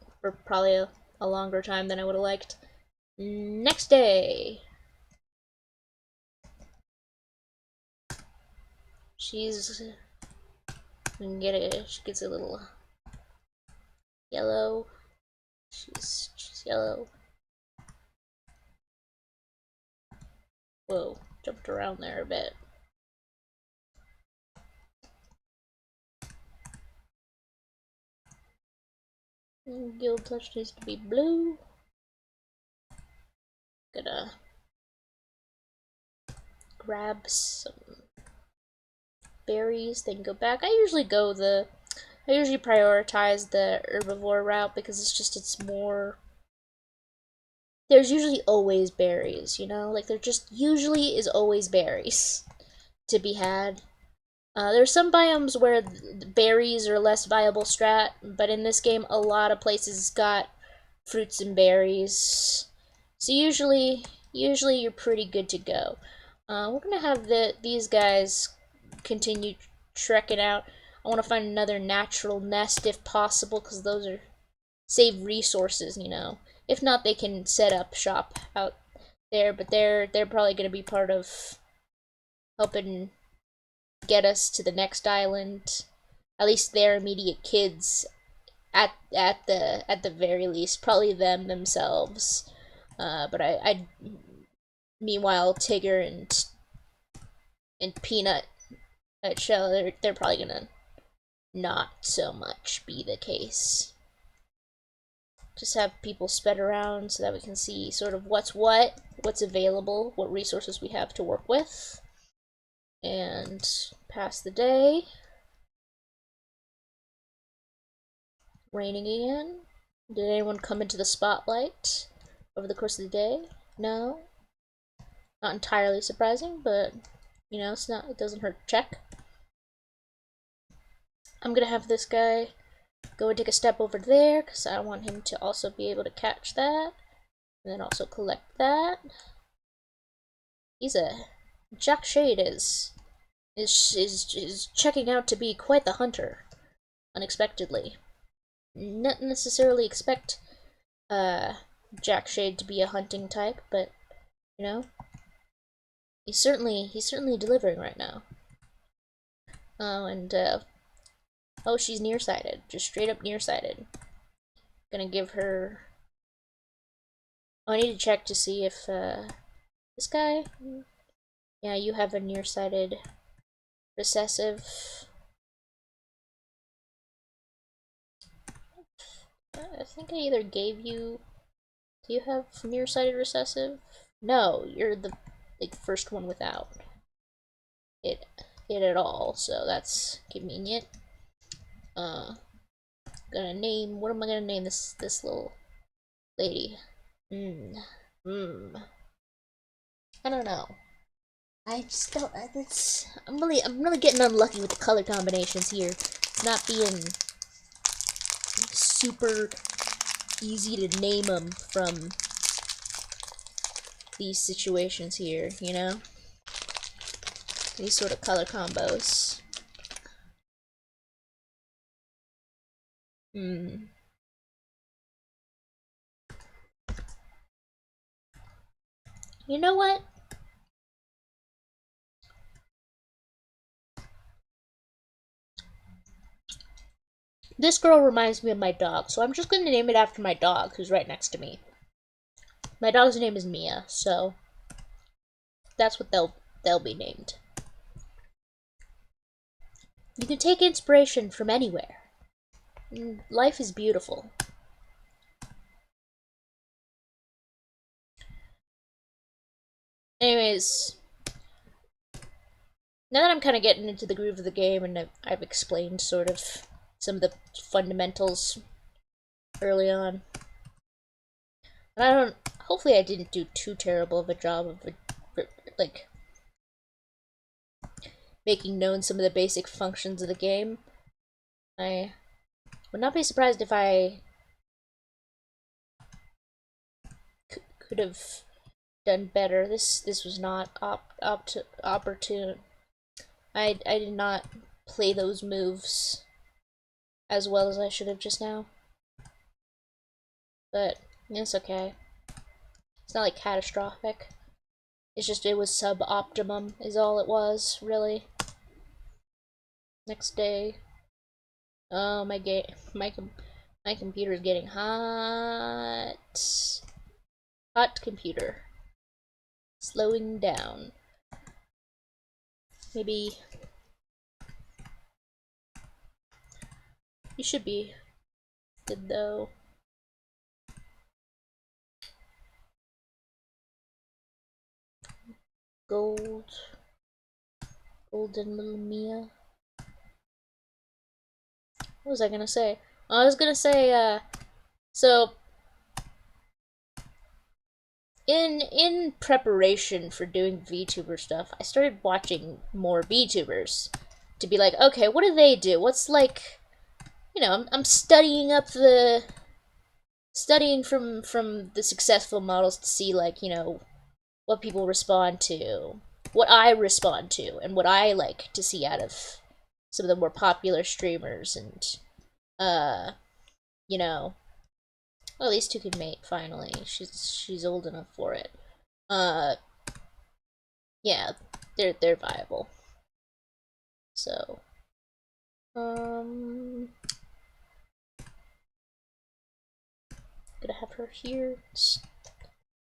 probably a longer time than I would have liked. Next day. She's she gets a little yellow. She's yellow. Whoa, jumped around there a bit. Guild touch needs to be blue. Gonna grab some berries, then go back. I usually prioritize the herbivore route because it's more. There's usually always berries, you know? Like, there just usually is always berries to be had. There's some biomes where berries are less viable strat, but in this game, a lot of places got fruits and berries. So usually you're pretty good to go. We're gonna have these guys continue trekking out. I want to find another natural nest if possible, because those are save resources, you know. If not, they can set up shop out there, but they're probably gonna be part of helping get us to the next island. At least their immediate kids, at the very least, probably them themselves. But I meanwhile, Tigger and Peanut at Shell, they're probably gonna not so much be the case. Just have people spread around so that we can see sort of what's available, what resources we have to work with, and pass the day. Raining again. Did anyone come into the spotlight over the course of the day? No. Not entirely surprising, but you know, it doesn't hurt to check. I'm gonna have this guy go and take a step over there because I want him to also be able to catch that and then also collect that. Jack Shade is checking out to be quite the hunter, unexpectedly. Not necessarily expect Jack Shade to be a hunting type, but you know, he's certainly delivering right now. Oh, she's nearsighted, just straight up nearsighted. Gonna give her. Oh, I need to check to see if this guy. Yeah, you have a nearsighted recessive. I think I either gave you. Do you have nearsighted recessive? No, you're the first one without it at all, so that's convenient. Gonna name. What am I gonna name this little lady? I don't know. I just don't. I'm really getting unlucky with the color combinations here. Not being super easy to name them from these situations here, you know? these sort of color combos. You know what? This girl reminds me of my dog, so I'm just going to name it after my dog, who's right next to me. My dog's name is Mia, so that's what they'll be named. You can take inspiration from anywhere. Life is beautiful. Anyways, now that I'm kind of getting into the groove of the game and I've explained sort of some of the fundamentals early on, and hopefully I didn't do too terrible of a job of like making known some of the basic functions of the game. I would not be surprised if I could have done better. This was not opportune. I did not play those moves as well as I should have just now. But it's okay. It's not like catastrophic. It's just it was sub-optimum is all it was, really. Next day. Oh, my computer is getting hot. Hot computer. Slowing down. Maybe you should be good though. Golden little Mia. What was I gonna say? I was gonna say, so in preparation for doing VTuber stuff, I started watching more VTubers to be like, okay, what do they do? What's like, I'm studying from the successful models to see like, what people respond to, what I respond to, and what I like to see out of some of the more popular streamers, and well, these two can mate finally. She's old enough for it. Yeah, they're viable. So, gonna have her here.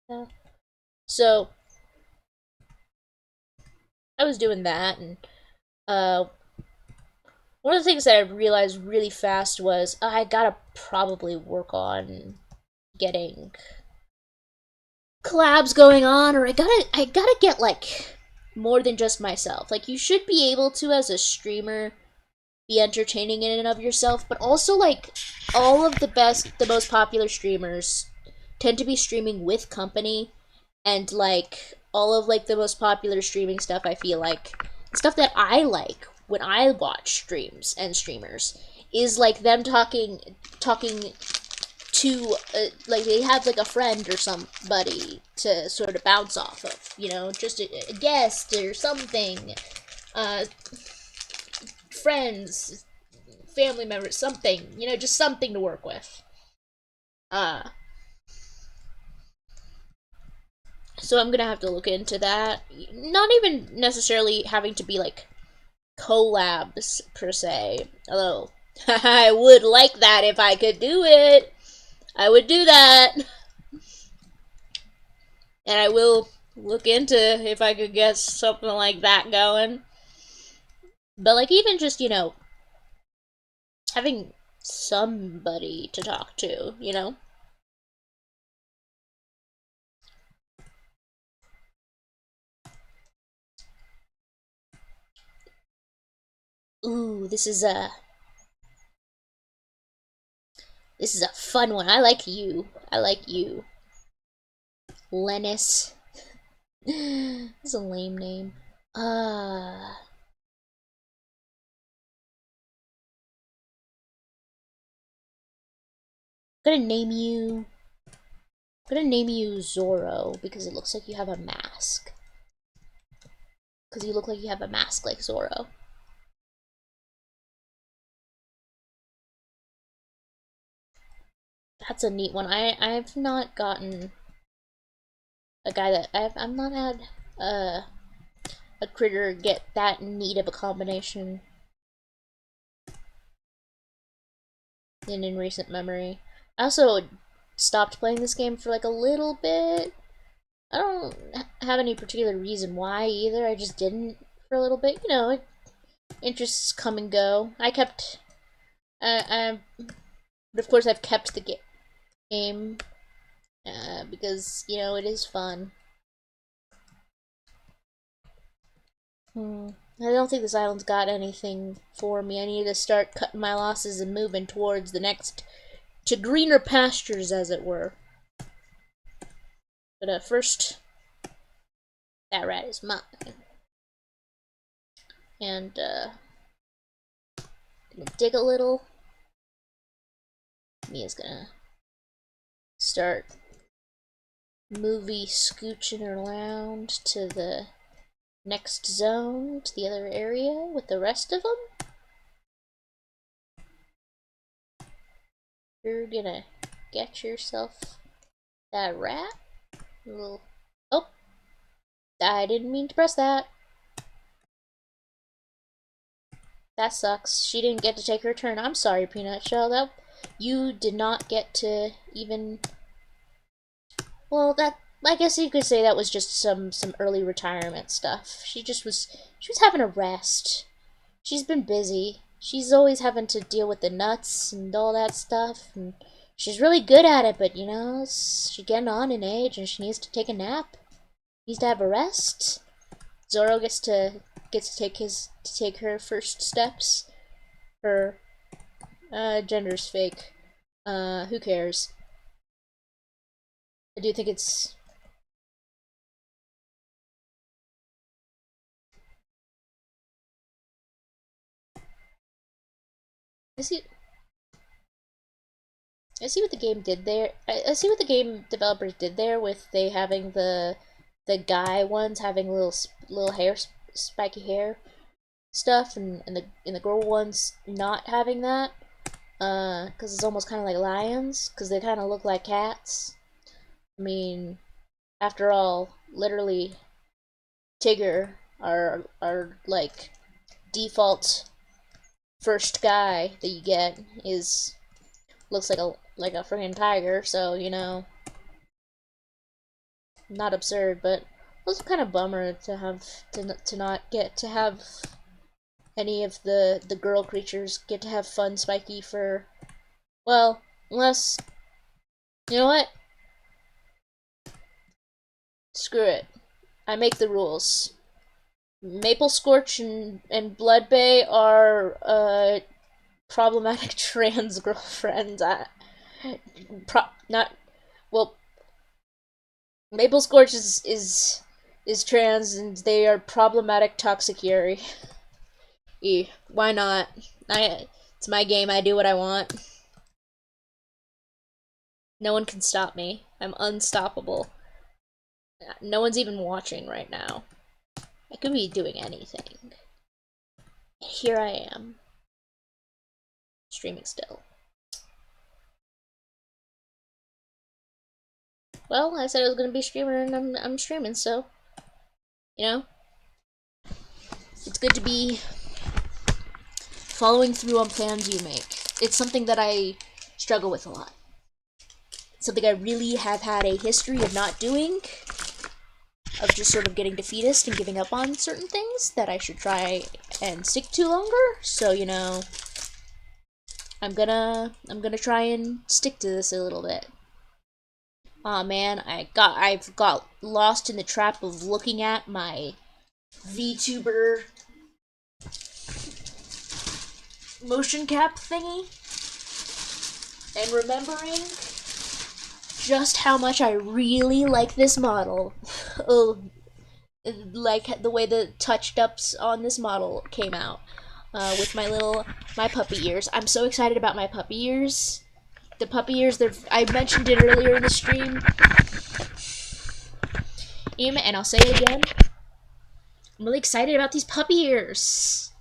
Yeah. So, I was doing that, and one of the things that I realized really fast was I gotta probably work on getting collabs going on, or I gotta get like more than just myself. Like, you should be able to, as a streamer, be entertaining in and of yourself, but also like all of the most popular streamers tend to be streaming with company, and like all of like the most popular streaming stuff, I feel like stuff that I like when I watch streams and streamers is like them talking to like they have like a friend or somebody to sort of bounce off of, just a guest or something, uh friends, family members, something, just something to work with. uh so I'm gonna have to look into that, not even necessarily having to be like collabs per se, although I would like that. If I could do it, I would do that. And I will look into if I could get something like that going. But like, even just, having somebody to talk to. Ooh, this is a fun one. I like you. Lennis. That's a lame name. I'm gonna name you Zorro because it looks like you have a mask. Because you look like you have a mask like Zoro. That's a neat one. I've not gotten a guy that I've not had a critter get that neat of a combination in recent memory. I also stopped playing this game for like a little bit. I don't have any particular reason why either. I just didn't for a little bit. You know, interests come and go. But of course I've kept the game because you know it is fun. I don't think this island's got anything for me. I need to start cutting my losses and moving towards the next, to greener pastures, as it were. But first, that rat is mine. And gonna dig a little. Mia's gonna start scooching around to the next zone, to the other area with the rest of them. You're gonna get yourself that rat. Little. Oh, I didn't mean to press that. That sucks. She didn't get to take her turn. I'm sorry, Peanut Shell. You did not get to even. Well, I guess you could say that was just some early retirement stuff. She was having a rest. She's been busy. She's always having to deal with the nuts and all that stuff, and she's really good at it. But you know, she's getting on in age, and she needs to take a nap. Needs to have a rest. Zoro gets to take her first steps. Her gender's fake. Who cares? I do think it's. I see what the game did there. I see what the game developers did there with they having the guy ones having little hair, spiky hair stuff, and the girl ones not having that. Because it's almost kind of like lions, because they kind of look like cats. I mean, after all, literally, Tigger, our like default first guy that you get looks like a friggin' tiger. So you know, not absurd, but also kind of bummer to have to not get to have any of the girl creatures get to have fun spiky fur. Well, unless you know what. Screw it. I make the rules. Maple Scorch and Blood Bay are problematic trans girlfriends. Not well. Maple Scorch is trans, and they are problematic toxic Yuri. Why not? It's my game. I do what I want. No one can stop me. I'm unstoppable. No one's even watching right now. I could be doing anything. Here I am. Streaming still. Well, I said I was gonna be a streamer, and I'm streaming, so you know, it's good to be following through on plans you make. It's something that I struggle with a lot. It's something I really have had a history of not doing, of just sort of getting defeatist and giving up on certain things that I should try and stick to longer. So you know, I'm gonna try and stick to this a little bit. Aw man, I've got lost in the trap of looking at my VTuber motion cap thingy and remembering just how much I really like this model. Oh, like the way the touched ups on this model came out with my puppy ears. I'm so excited about my puppy ears. The puppy ears, I mentioned it earlier in the stream, and I'll say it again. really excited about these puppy ears.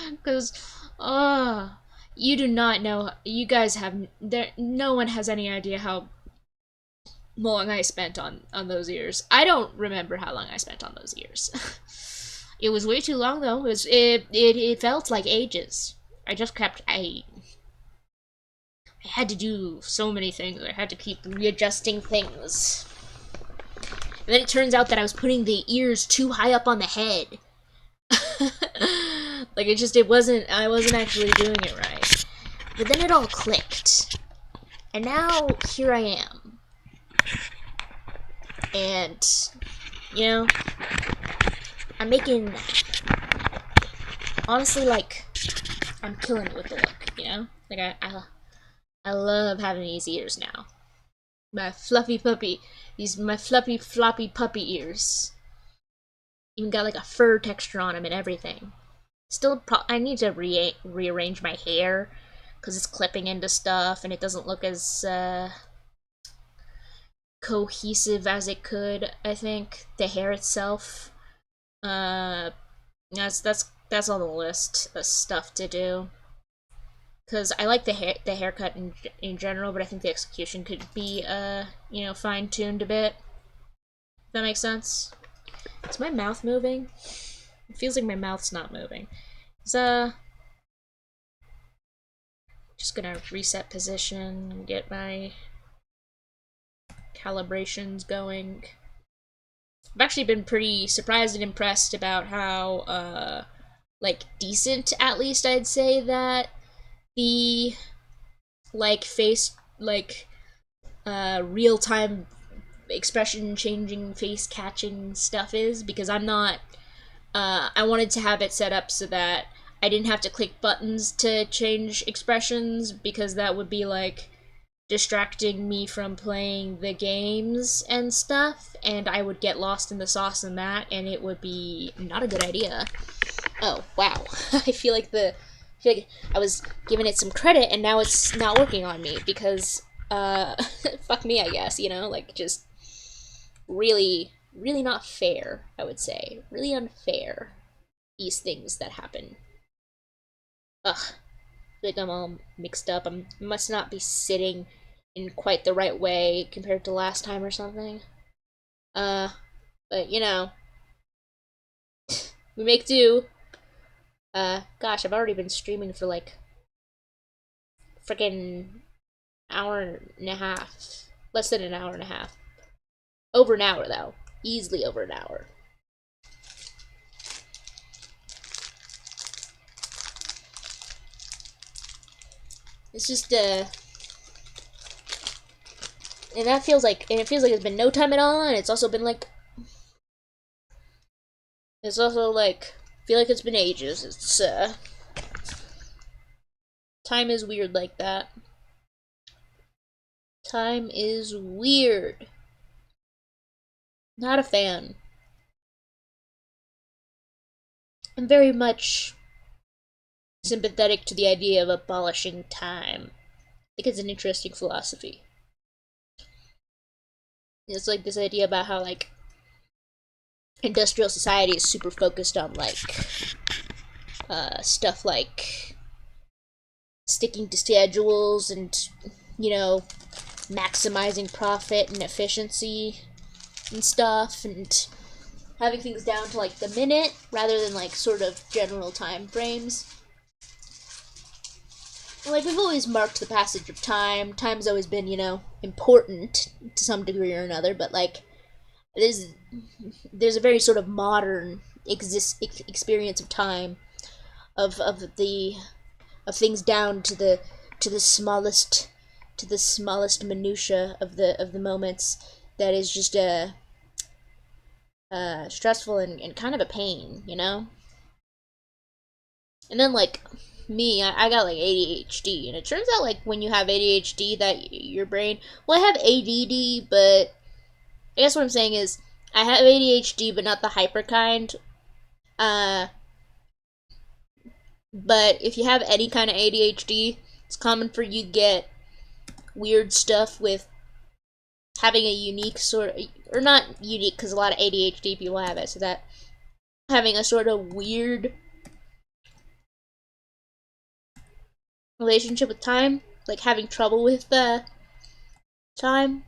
Because, you do not know, you guys have, there, no one has any idea how long I spent on those ears. I don't remember how long I spent on those ears. It was way too long though. It felt like ages. I just kept I had to do so many things. I had to keep readjusting things. And then it turns out that I was putting the ears too high up on the head. Like I wasn't actually doing it right. But then it all clicked. And now here I am. And you know, I'm making, honestly, like, I'm killing it with the look, you know? Like, I love having these ears now. My fluffy puppy, my fluffy, floppy puppy ears. Even got, like, a fur texture on them and everything. Still, I need to rearrange my hair, because it's clipping into stuff, and it doesn't look as, cohesive as it could, I think. The hair itself. That's on the list of stuff to do. Because I like the haircut in general, but I think the execution could be you know, fine tuned a bit. If that makes sense. Is my mouth moving? It feels like my mouth's not moving. So just gonna reset position, get my calibrations going. I've actually been pretty surprised and impressed about how like decent, at least I'd say, that the like face like real-time expression changing face catching stuff is, because I'm not I wanted to have it set up so that I didn't have to click buttons to change expressions, because that would be like distracting me from playing the games and stuff, and I would get lost in the sauce in that, and it would be not a good idea. Oh, wow. I feel like I was giving it some credit, and now it's not working on me, because, fuck me, I guess, you know? Like, just really, really not fair, I would say. Really unfair, these things that happen. Ugh. Like I'm all mixed up. I must not be sitting in quite the right way compared to last time or something. But you know, we make do. Gosh, I've already been streaming for like freaking hour and a half. Less than an hour and a half. Over an hour though. Easily over an hour. It's just and it feels like it's been no time at all, and it's also been like, it's also like, I feel like it's been ages. It's time is weird like that. Time is weird. Not a fan. I'm very much sympathetic to the idea of abolishing time. I think it's an interesting philosophy. It's like this idea about how, like, industrial society is super focused on, like, stuff like sticking to schedules and, you know, maximizing profit and efficiency and stuff, and having things down to, like, the minute rather than, like, sort of general time frames. Like, we've always marked the passage of time. Time's always been, you know, important to some degree or another, but, like, there's a very sort of modern experience of time, of things down to the smallest minutia of the moments, that is just stressful and kind of a pain, you know. And then, like, me, I got like ADHD, and it turns out, like, when you have ADHD, that your brain, well, I have ADD, but I guess what I'm saying is I have ADHD, but not the hyper kind. But if you have any kind of ADHD, it's common for you to get weird stuff with having a unique sort of, or not unique, because a lot of ADHD people have it, so that having a sort of weird relationship with time, like having trouble with the time.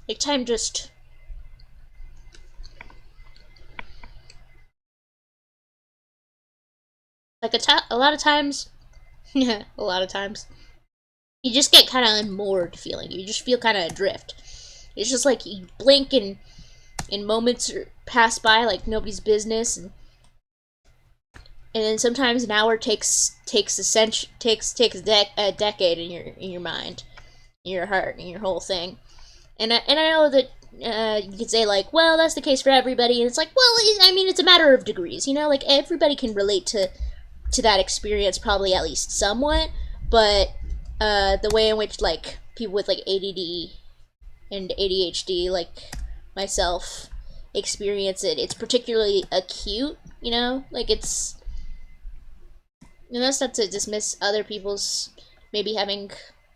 Like time just like a lot of times, a lot of times, you just get kind of unmoored feeling. You just feel kind of adrift. It's just like you blink and moments pass by like nobody's business, and then sometimes an hour takes a decade in your mind, in your heart, in your whole thing. And I know that you could say like, well, that's the case for everybody, and it's like, well, I mean, it's a matter of degrees, you know, like everybody can relate to that experience probably at least somewhat, but the way in which like people with like ADD and ADHD like myself experience it, it's particularly acute, you know, like it's, and that's not to dismiss other people's maybe having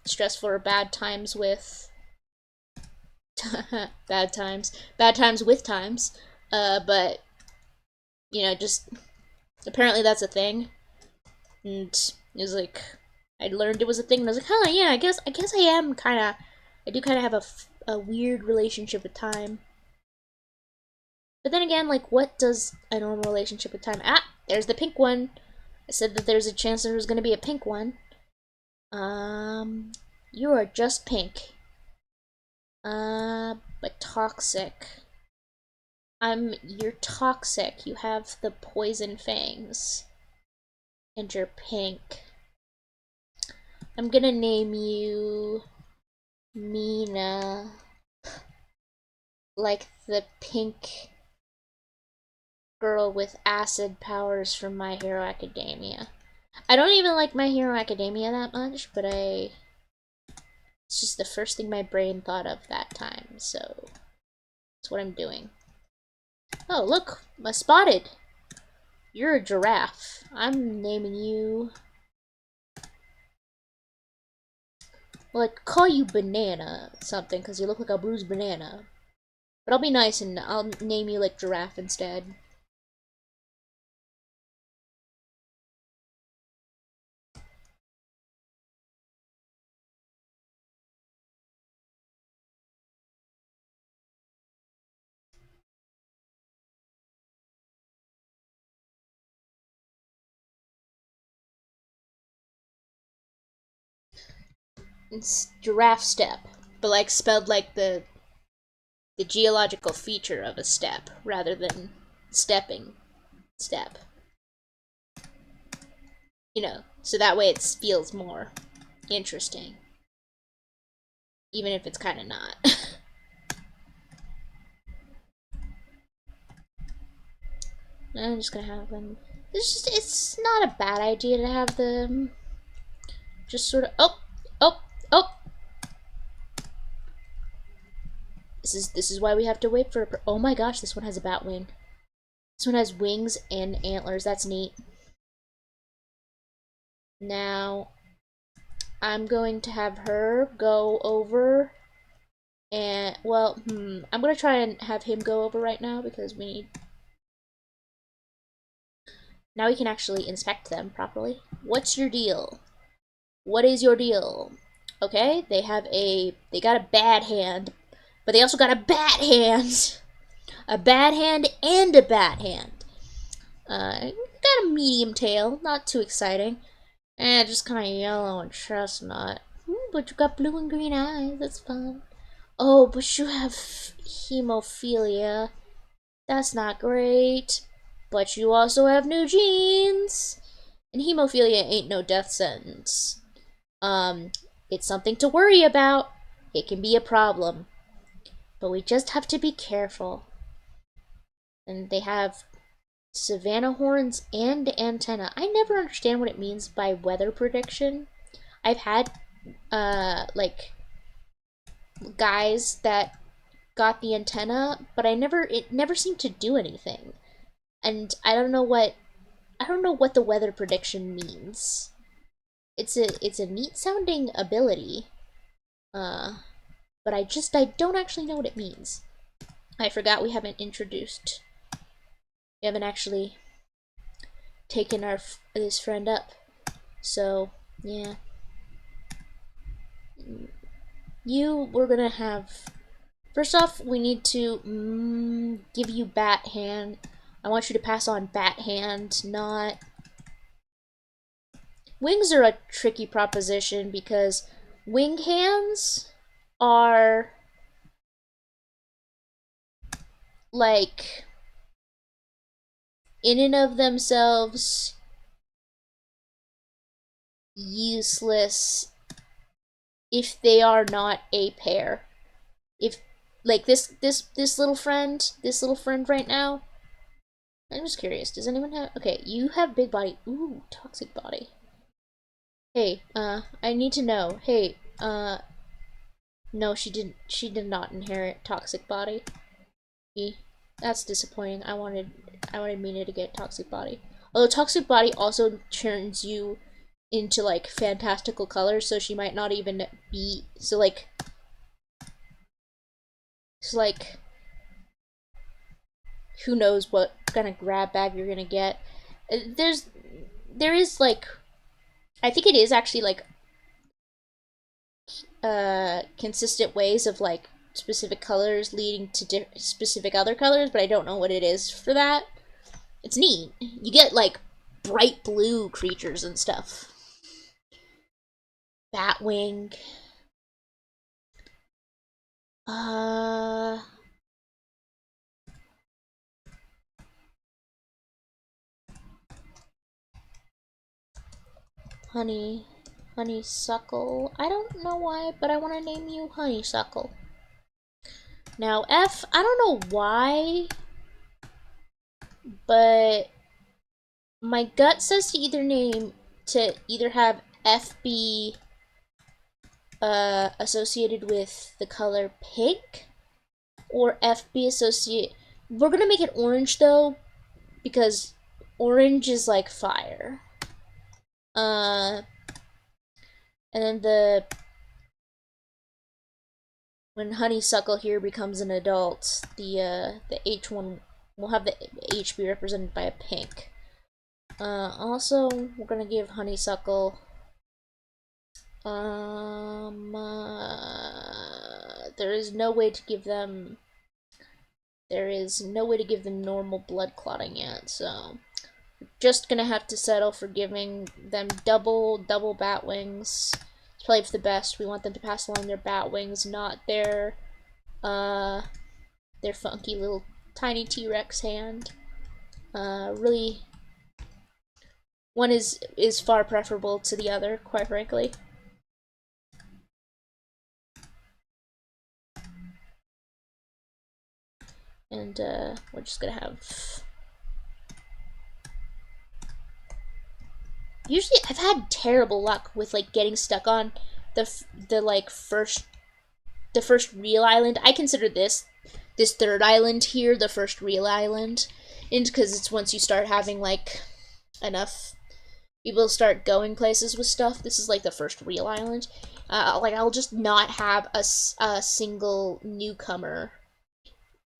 stressful or bad times with bad times with times, but you know, just apparently that's a thing, and it was like I learned it was a thing, and I was like, huh, yeah, I guess I am kind of, I do kind of have a weird relationship with time. But then again, like, what does a normal relationship with time? Ah, there's the pink one. I said that there's a chance there was going to be a pink one. You are just pink. But toxic. You're toxic. You have the poison fangs. And you're pink. I'm gonna name you Mina. Like the pink girl with acid powers from My Hero Academia. I don't even like My Hero Academia that much, but it's just the first thing my brain thought of that time, so that's what I'm doing. Oh, look, I spotted. You're a giraffe. I'm naming you, well, I'd call you Banana something, because you look like a bruised banana. But I'll be nice and I'll name you like Giraffe instead. It's giraffe step, but like spelled like the geological feature of a step rather than stepping step. You know, so that way it feels more interesting, even if it's kind of not. I'm just gonna have them. It's not a bad idea to have them just sort of. Oh, oh, oh. This is why we have to wait for. Oh my gosh, this one has a bat wing. This one has wings and antlers. That's neat. Now, I'm going to have her go over and, well, I'm going to try and have him go over right now because we need... Now we can actually inspect them properly. What's your deal? What is your deal? Okay, they got a bad hand, but they also got a bat hand. A bad hand and a bat hand. Got a medium tail, not too exciting. And just kind of yellow and chestnut. But you got blue and green eyes, that's fun. Oh, but you have hemophilia. That's not great. But you also have new genes. And hemophilia ain't no death sentence. It's something to worry about. It can be a problem. But we just have to be careful. And they have Savannah horns and antenna. I never understand what it means by weather prediction. I've had like guys that got the antenna, but it never seemed to do anything. And I don't know what the weather prediction means. It's a neat sounding ability. But but I don't actually know what it means. I forgot we haven't actually taken this friend up. So, yeah. We're gonna have... First off, we need to give you Bat Hand. I want you to pass on Bat Hand, not... Wings are a tricky proposition because wing hands are like in and of themselves useless if they are not a pair. If like this little friend right now, I'm just curious, does anyone have... Okay, you have big body. Ooh, toxic body. Hey, I need to know. Hey, no, she did not inherit toxic body. That's disappointing. I wanted Mina to get toxic body. Although toxic body also turns you into like fantastical colors, so she might not even be who knows what kind of grab bag you're gonna get. There is like, I think it is actually like consistent ways of like specific colors leading to specific other colors, but I don't know what it is for that. It's neat. You get like bright blue creatures and stuff. Batwing. Honeysuckle. I don't know why, but I want to name you Honeysuckle. Now, F, I don't know why, but my gut says to either have F be associated with the color pink, or F be associated... We're gonna make it orange, though, because orange is like fire. And then when Honeysuckle here becomes an adult, the H1 will have the H be represented by a pink. Also, we're gonna give Honeysuckle there is no way to give them normal blood clotting yet, so we're just gonna have to settle for giving them double bat wings. It's probably for the best. We want them to pass along their bat wings, not their funky little tiny T-Rex hand. Really, one is far preferable to the other, quite frankly. And we're just gonna have... Usually, I've had terrible luck with like getting stuck on the first real island. I consider this third island here the first real island, and because it's once you start having like enough people start going places with stuff. This is like the first real island. Like I'll just not have a single newcomer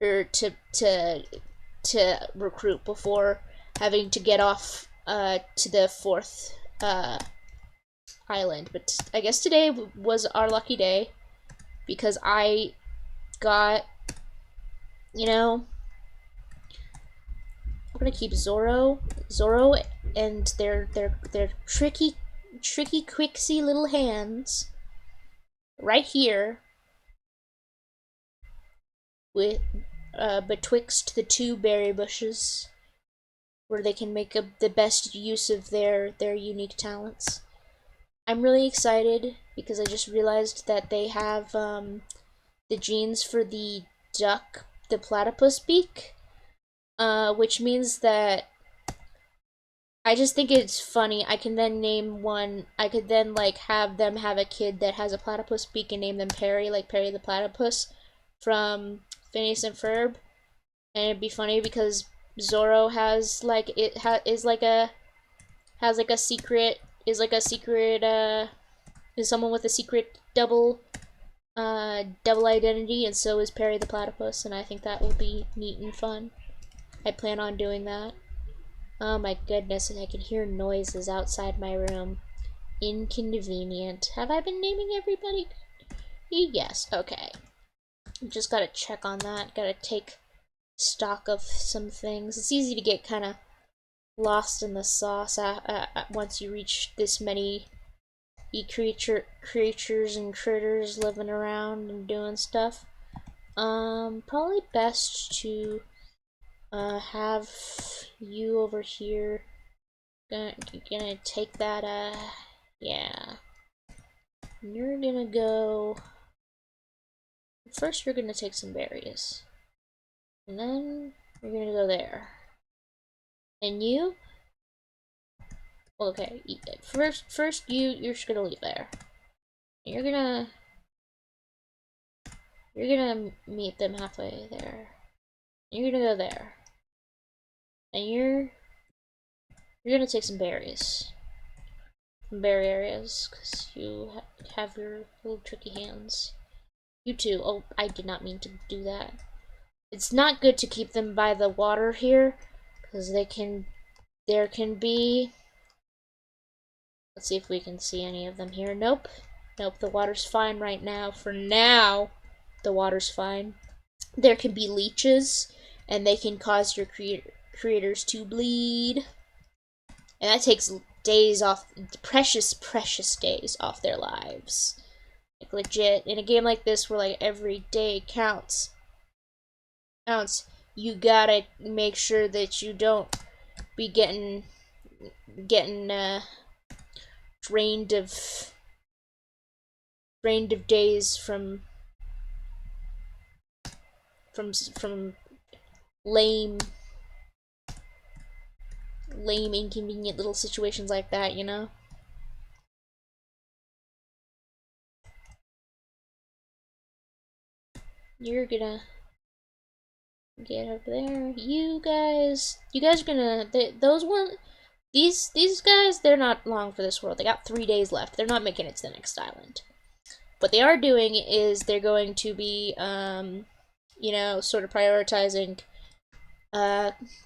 or to recruit before having to get off to the fourth island. But I guess today was our lucky day because I got, I'm gonna keep Zoro and their tricky quixy little hands right here with betwixt the two berry bushes, where they can make the best use of their unique talents. I'm really excited because I just realized that they have the genes for the duck, the platypus beak, which means that I just think it's funny. I can then name one. I could then like have them have a kid that has a platypus beak and name them Perry, like Perry the Platypus from Phineas and Ferb, and it'd be funny because Zoro has like is someone with a secret double double identity, and so is Perry the Platypus, and I think that will be neat and fun. I plan on doing that. Oh my goodness, I can hear noises outside my room. Inconvenient. Have I been naming everybody? Yes, okay. Just gotta check on that. Gotta take stock of some things. It's easy to get kind of lost in the sauce once you reach this many creatures and critters living around and doing stuff. Probably best to have you over here. Gonna take that, yeah. You're gonna go. First, you're gonna take some berries. And then you're gonna go there. And you? Okay, first you're just gonna leave there. You're gonna meet them halfway there. You're gonna go there. And you're gonna take some berries. From berry areas, because you have your little tricky hands. You too. Oh, I did not mean to do that. It's not good to keep them by the water here, because there can be. Let's see if we can see any of them here. Nope. Nope, the water's fine right now. For now, the water's fine. There can be leeches, and they can cause your creators to bleed. And that takes days off, precious days off their lives. Like, legit, in a game like this where, like, every day counts, you gotta make sure that you don't be getting drained of days from lame inconvenient little situations like that, you know? You're gonna get up there. You guys are gonna, these guys, they're not long for this world. They got 3 days left. They're not making it to the next island. What they are doing is they're going to be, you know, sort of prioritizing,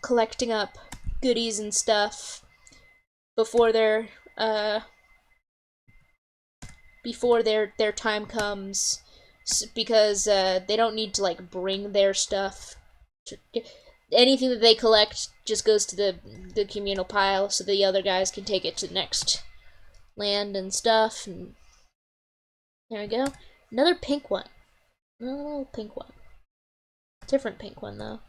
collecting up goodies and stuff before their time comes, because they don't need to, like, bring their stuff. Anything that they collect just goes to the communal pile, so the other guys can take it to the next land and stuff. And there we go. Another pink one. Another little pink one. Different pink one, though.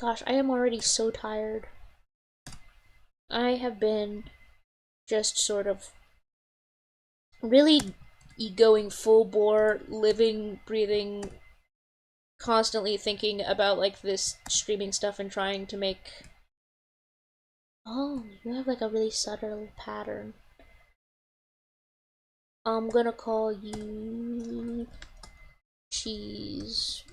Gosh, I am already so tired. I have been just sort of really going full bore, living, breathing, constantly thinking about, like, this streaming stuff and trying to make. Oh, you have, like, a really subtle pattern. I'm gonna call you Cheese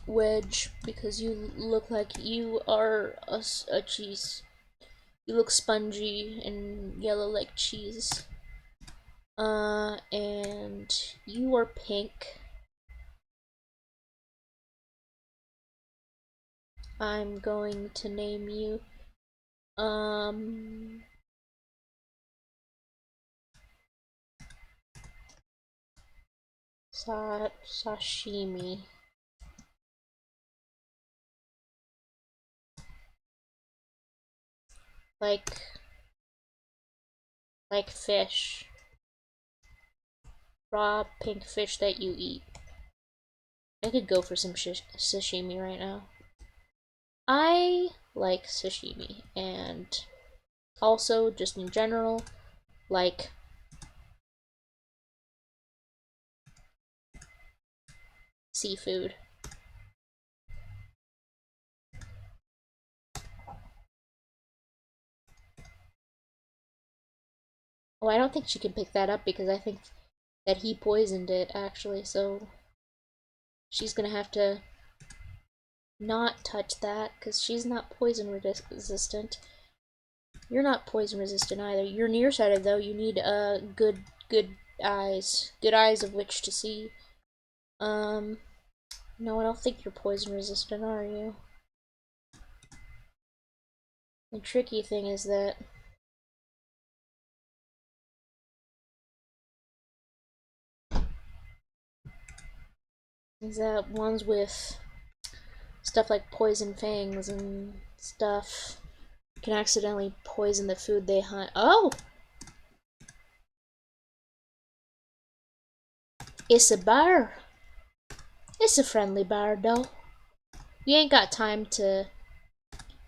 Wedge, because you look like you are a cheese. You look spongy and yellow like cheese. And you are pink. I'm going to name you, sashimi. Like fish. Raw pink fish that you eat. I could go for some sashimi right now. I like sashimi, and also, just in general, like seafood. Oh, I don't think she can pick that up, because I think that he poisoned it, actually, so she's gonna have to not touch that, because she's not poison resistant. You're not poison resistant either. You're nearsighted though. You need good eyes, good eyes of which to see. No, I don't think you're poison resistant, are you? The tricky thing is that ones with stuff like poison fangs and stuff can accidentally poison the food they hunt. Oh! It's a bear. It's a friendly bear, though. We ain't got time to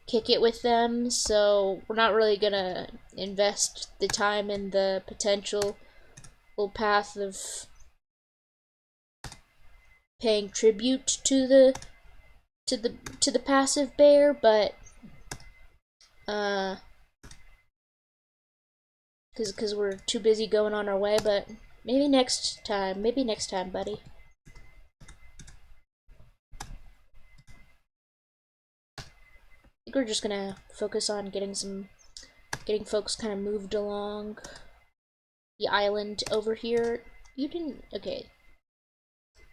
kick it with them, so we're not really gonna invest the time in the potential path of paying tribute to the passive bear, but because we're too busy going on our way. But maybe next time, buddy. I think we're just gonna focus on getting folks kind of moved along the island over here. You didn't, okay.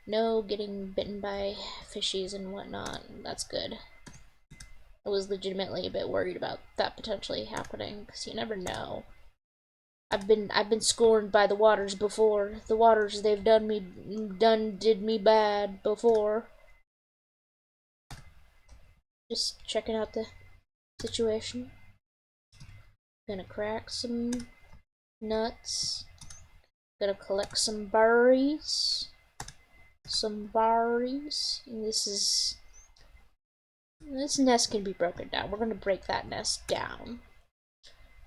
No getting bitten by fishies and whatnot. That's good. I was legitimately a bit worried about that potentially happening, because you never know. I've been scorned by the waters before. The waters, they've did me bad before. Just checking out the situation. Gonna crack some nuts. Gonna collect some berries. And this nest can be broken down. We're gonna break that nest down.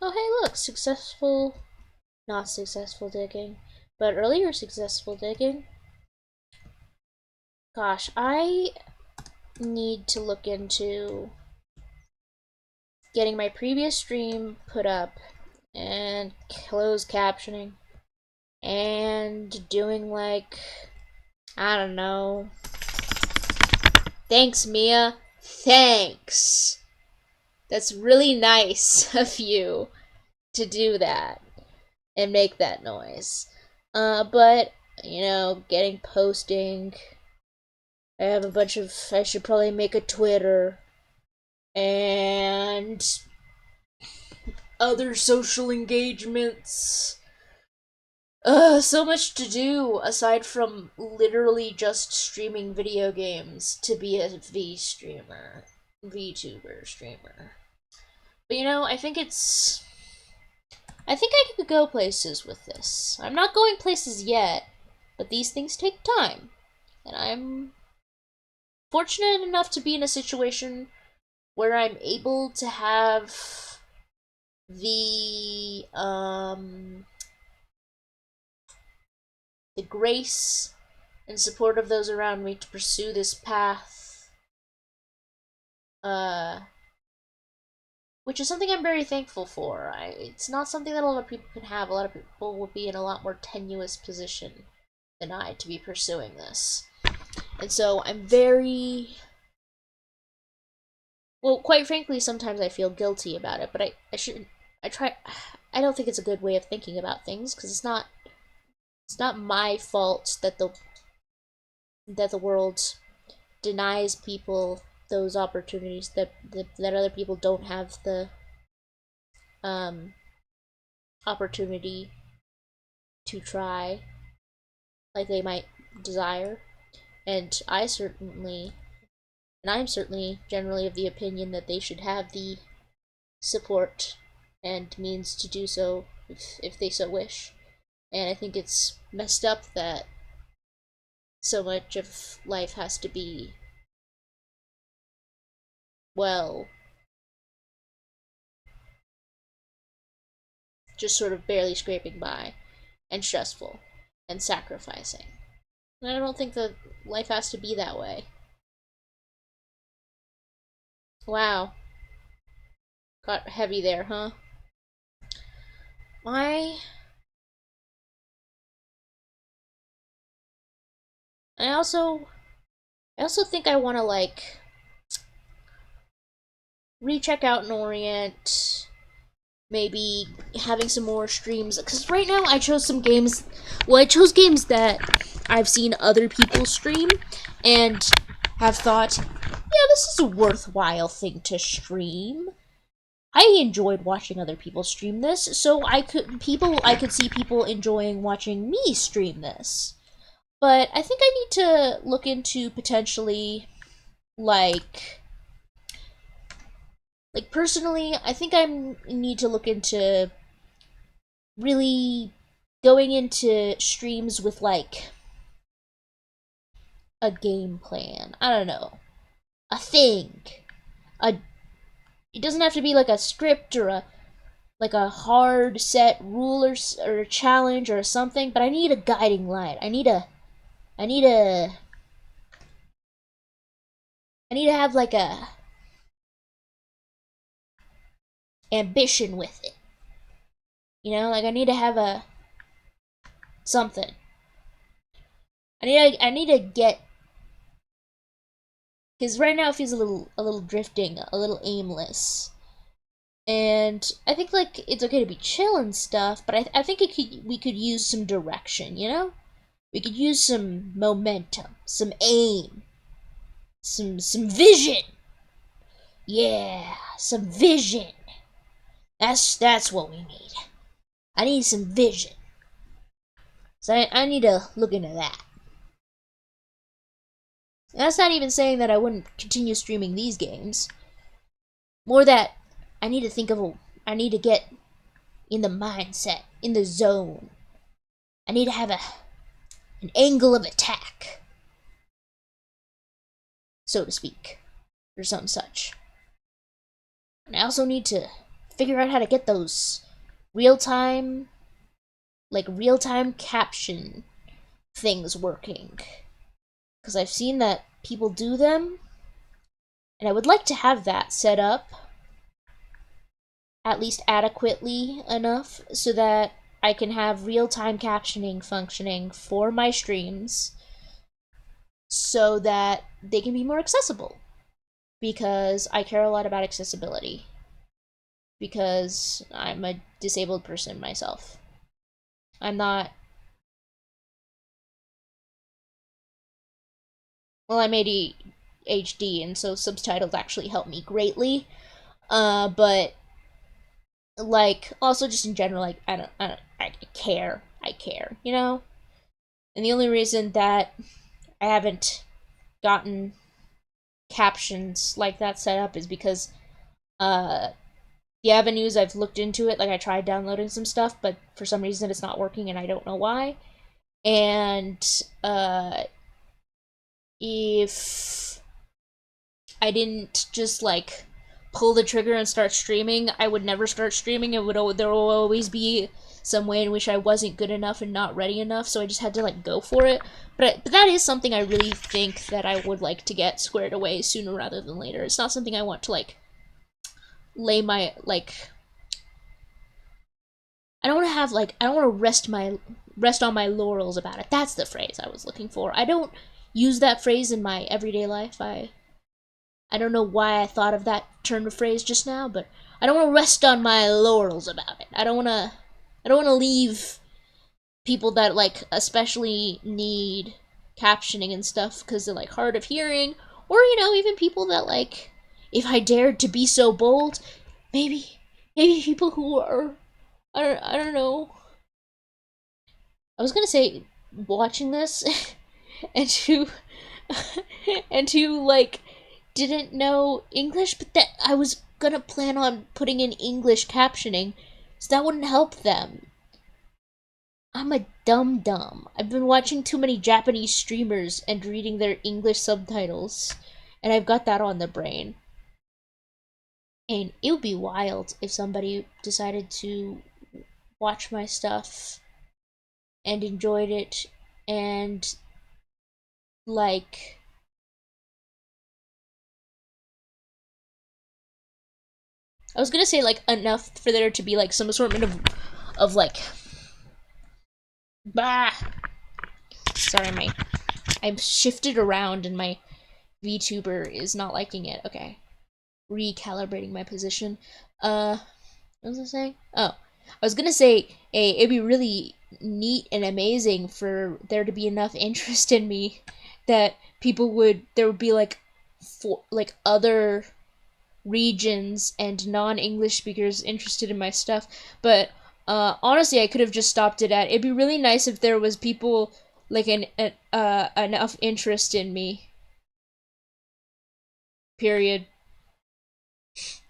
Oh hey, look, not successful digging, but earlier successful digging. Gosh, I need to look into getting my previous stream put up and closed captioning and doing, like, I don't know. Thanks, Mia. Thanks. That's really nice of you to do that and make that noise. But, getting posting. I have a bunch of, I should probably make a Twitter and other social engagements. So much to do aside from literally just streaming video games to be a VTuber streamer. But I think I could go places with this. I'm not going places yet, but these things take time. And I'm fortunate enough to be in a situation where I'm able to have the grace and support of those around me to pursue this path, which is something I'm very thankful for. It's not something that a lot of people can have. A lot of people will be in a lot more tenuous position than I to be pursuing this. And so I'm very, well, quite frankly, sometimes I feel guilty about it, but I don't think it's a good way of thinking about things, because it's not my fault that the world denies people those opportunities, that other people don't have the opportunity to try like they might desire. And I'm certainly generally of the opinion that they should have the support and means to do so if they so wish. And I think it's messed up that so much of life has to be, well, just sort of barely scraping by, and stressful, and sacrificing. And I don't think that life has to be that way. Wow. Got heavy there, huh? I also think I want to, like, recheck out an Orient, maybe having some more streams, because right now I chose some games, well, I chose games that I've seen other people stream, and have thought, yeah, this is a worthwhile thing to stream. I enjoyed watching other people stream this, so I could see people enjoying watching me stream this. But I think I need to look into potentially, like personally, I think I need to look into really going into streams with like a game plan. I don't know, a thing. A It doesn't have to be like a script or a hard set rule or a challenge or something, but I need a guiding light. I need a I need to have like a ambition with it. You know, like I need to have a something. I need to get, because right now it feels a little drifting, a little aimless. And I think like it's okay to be chill and stuff, but I think we could use some direction, you know? We could use some momentum, some aim, some vision. Yeah, some vision. That's what we need. I need some vision. So I need to look into that. And that's not even saying that I wouldn't continue streaming these games. More that I need to think of I need to get in the mindset, in the zone. I need to have an angle of attack, so to speak, or some such. And I also need to figure out how to get those real-time caption things working. Because I've seen that people do them, and I would like to have that set up at least adequately enough so that I can have real-time captioning functioning for my streams so that they can be more accessible. Because I care a lot about accessibility. Because I'm a disabled person myself. I'm not. Well, I'm ADHD, and so subtitles actually help me greatly. But like also just in general, like I care. I care, you know. And the only reason that I haven't gotten captions like that set up is because the avenues I've looked into it, like I tried downloading some stuff, but for some reason it's not working, and I don't know why. And if I didn't just like pull the trigger and start streaming, I would never start streaming. There will always be some way in which I wasn't good enough and not ready enough, so I just had to like go for it. But that is something I really think that I would like to get squared away sooner rather than later. It's not something I want to like lay my like. I don't want to have like I don't want to rest on my laurels about it. That's the phrase I was looking for. I don't use that phrase in my everyday life. I don't know why I thought of that turn of phrase just now, but I don't want to rest on my laurels about it. I don't want to leave people that like especially need captioning and stuff because they're like hard of hearing, or you know, even people that like, if I dared to be so bold, maybe people who are I don't know. I was gonna say watching this and to and to like didn't know English, but that I was gonna plan on putting in English captioning, so that wouldn't help them. I'm a dum-dum. I've been watching too many Japanese streamers and reading their English subtitles, and I've got that on the brain. And it would be wild if somebody decided to watch my stuff and enjoyed it and like I was gonna say like enough for there to be like some assortment of like bah. Sorry, I've shifted around and my VTuber is not liking it. Okay, recalibrating my position. What was I saying? Oh, I was gonna say, hey, it'd be really neat and amazing for there to be enough interest in me that there would be like other regions and non-English speakers interested in my stuff. But honestly, I could have just stopped it at. It'd be really nice if there was people like enough interest in me. Period.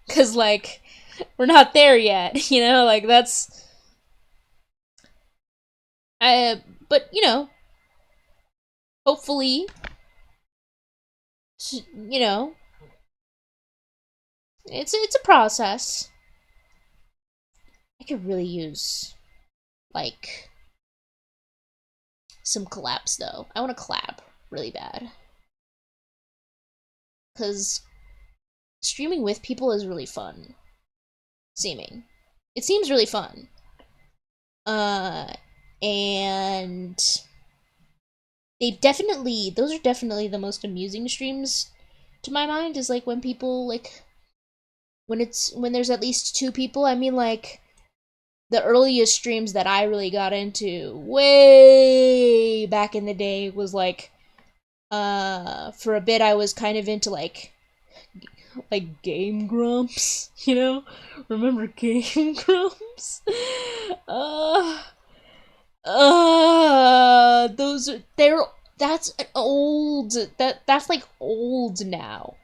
Cause like we're not there yet, you know. Like that's but hopefully, you know, it's a process. I could really use like some collabs though. I want to collab really bad because streaming with people is really fun. Seeming, it seems really fun. Uh, and those are definitely the most amusing streams to my mind. Is like when people like when there's at least two people. I mean, like the earliest streams that I really got into way back in the day was like for a bit I was kind of into like Game Grumps, you know? Remember Game Grumps? Uh those they're that's an old that's like old now.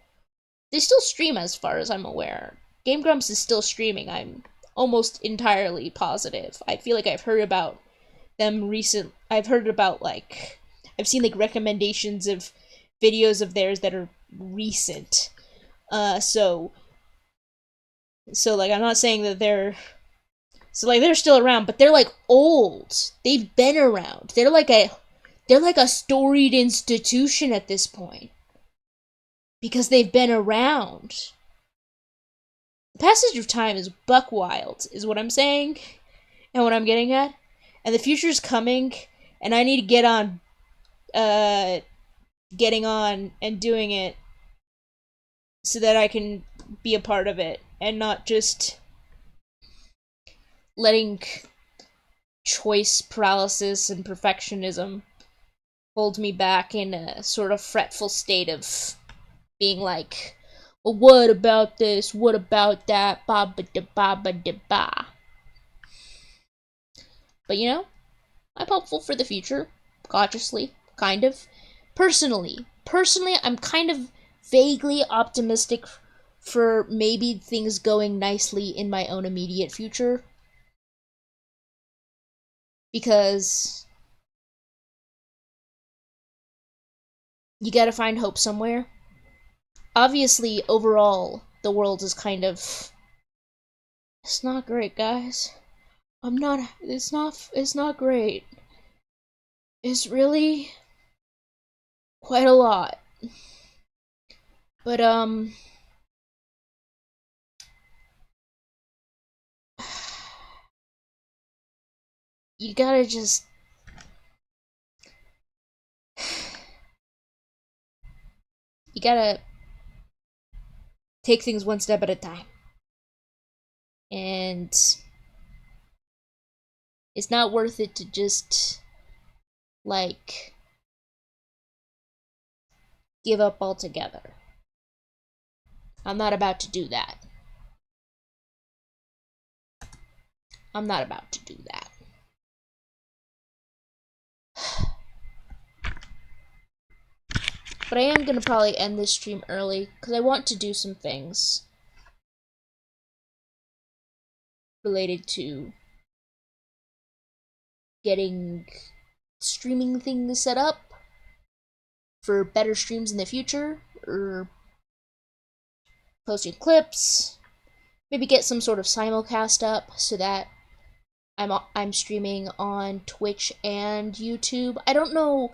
They still stream as far as I'm aware. Game Grumps is still streaming. I'm almost entirely positive. I feel like I've heard about I've heard about like I've seen like recommendations of videos of theirs that are recent. So like I'm not saying that they're still around, but they're like old. They've been around. They're like a storied institution at this point because they've been around. The passage of time is buck wild, is what I'm saying, and what I'm getting at. And the future's coming, and I need to get on, getting on and doing it so that I can be a part of it and not just letting choice paralysis and perfectionism hold me back in a sort of fretful state of being like, well, what about this? What about that? Ba ba da ba ba da ba. But I'm hopeful for the future, cautiously, kind of. Personally, I'm kind of vaguely optimistic for maybe things going nicely in my own immediate future. Because you gotta find hope somewhere. Obviously, overall, the world is kind of. It's not great, guys. It's not great. It's really quite a lot. But, you gotta just. You gotta take things one step at a time. And it's not worth it to just, like, give up altogether. I'm not about to do that. I'm not about to do that. But I am gonna probably end this stream early because I want to do some things related to getting streaming things set up for better streams in the future, or posting clips, maybe get some sort of simulcast up so that I'm streaming on Twitch and YouTube. I don't know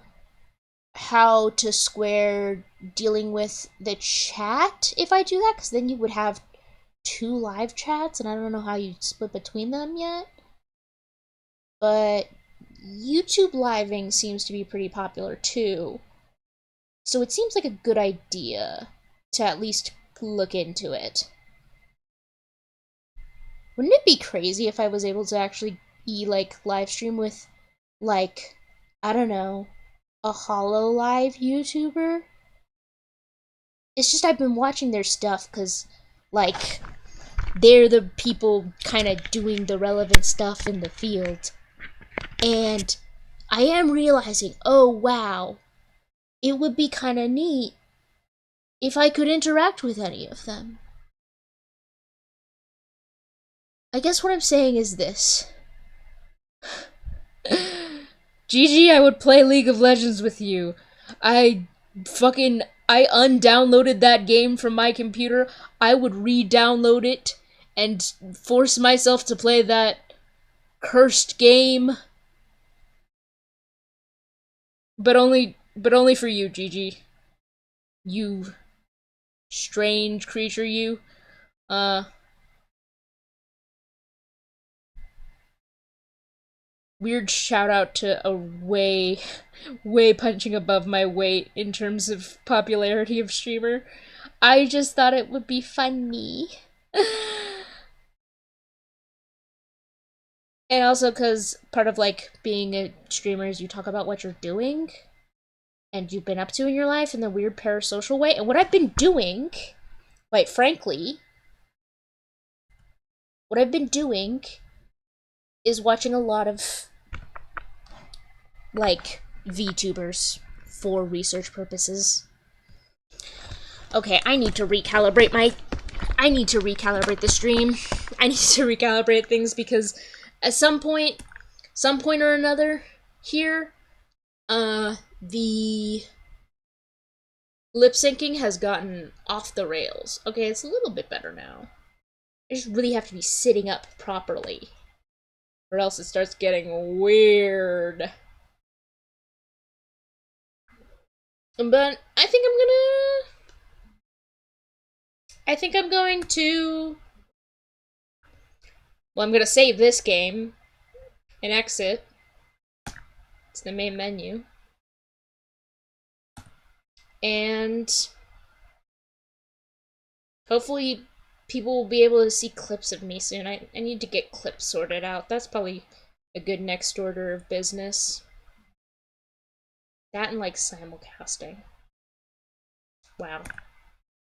how to square dealing with the chat if I do that, because then you would have two live chats, and I don't know how you split between them yet. But YouTube living seems to be pretty popular too. So it seems like a good idea to at least look into it. Wouldn't it be crazy if I was able to actually be like live stream with like I don't know, a Hollow Live YouTuber? It's just I've been watching their stuff cuz like they're the people kind of doing the relevant stuff in the field. And I am realizing, oh wow, it would be kind of neat if I could interact with any of them. I guess what I'm saying is this. GG, I would play League of Legends with you. I I undownloaded that game from my computer. I would re-download it and force myself to play that cursed game. But only for you, GG. You strange creature, you. Weird shout out to a way punching above my weight in terms of popularity of streamer. I just thought it would be funny. And also because part of like being a streamer is you talk about what you're doing and you've been up to in your life in the weird parasocial way. And what I've been doing, quite frankly, what I've been doing is watching a lot of like VTubers for research purposes. Okay, I need to recalibrate the stream. I need to recalibrate things because at some point or another here, the lip syncing has gotten off the rails. Okay, it's a little bit better now. I just really have to be sitting up properly, or else it starts getting weird. But I think I'm going to. Well, I'm gonna save this game and exit. It's the main menu. And hopefully people will be able to see clips of me soon. I need to get clips sorted out. That's probably a good next order of business. That and like simulcasting. Wow.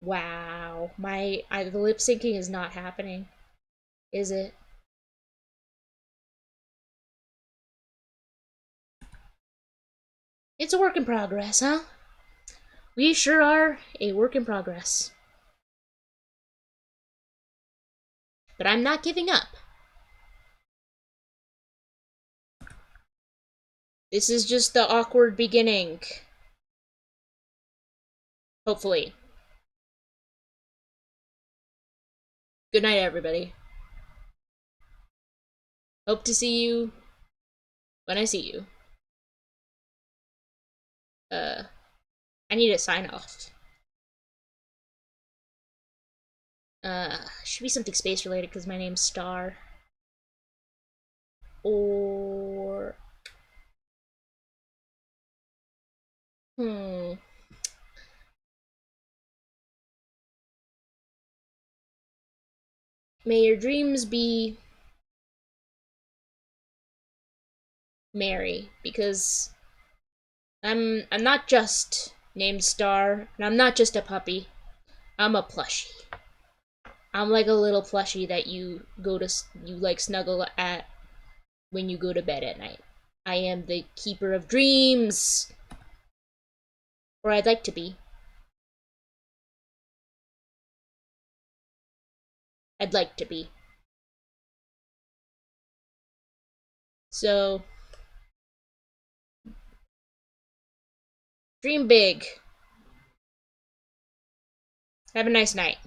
Wow. The lip syncing is not happening. Is it? It's a work in progress, huh? We sure are a work in progress. But I'm not giving up. This is just the awkward beginning. Hopefully. Good night, everybody. Hope to see you when I see you. I need a sign off. Should be something space related because my name's Star. Or. May your dreams be merry, because I'm not just named Star, and I'm not just a puppy. I'm a plushie. I'm like a little plushie that you like snuggle at when you go to bed at night. I am the keeper of dreams, or I'd like to be. I'd like to be. So, dream big. Have a nice night.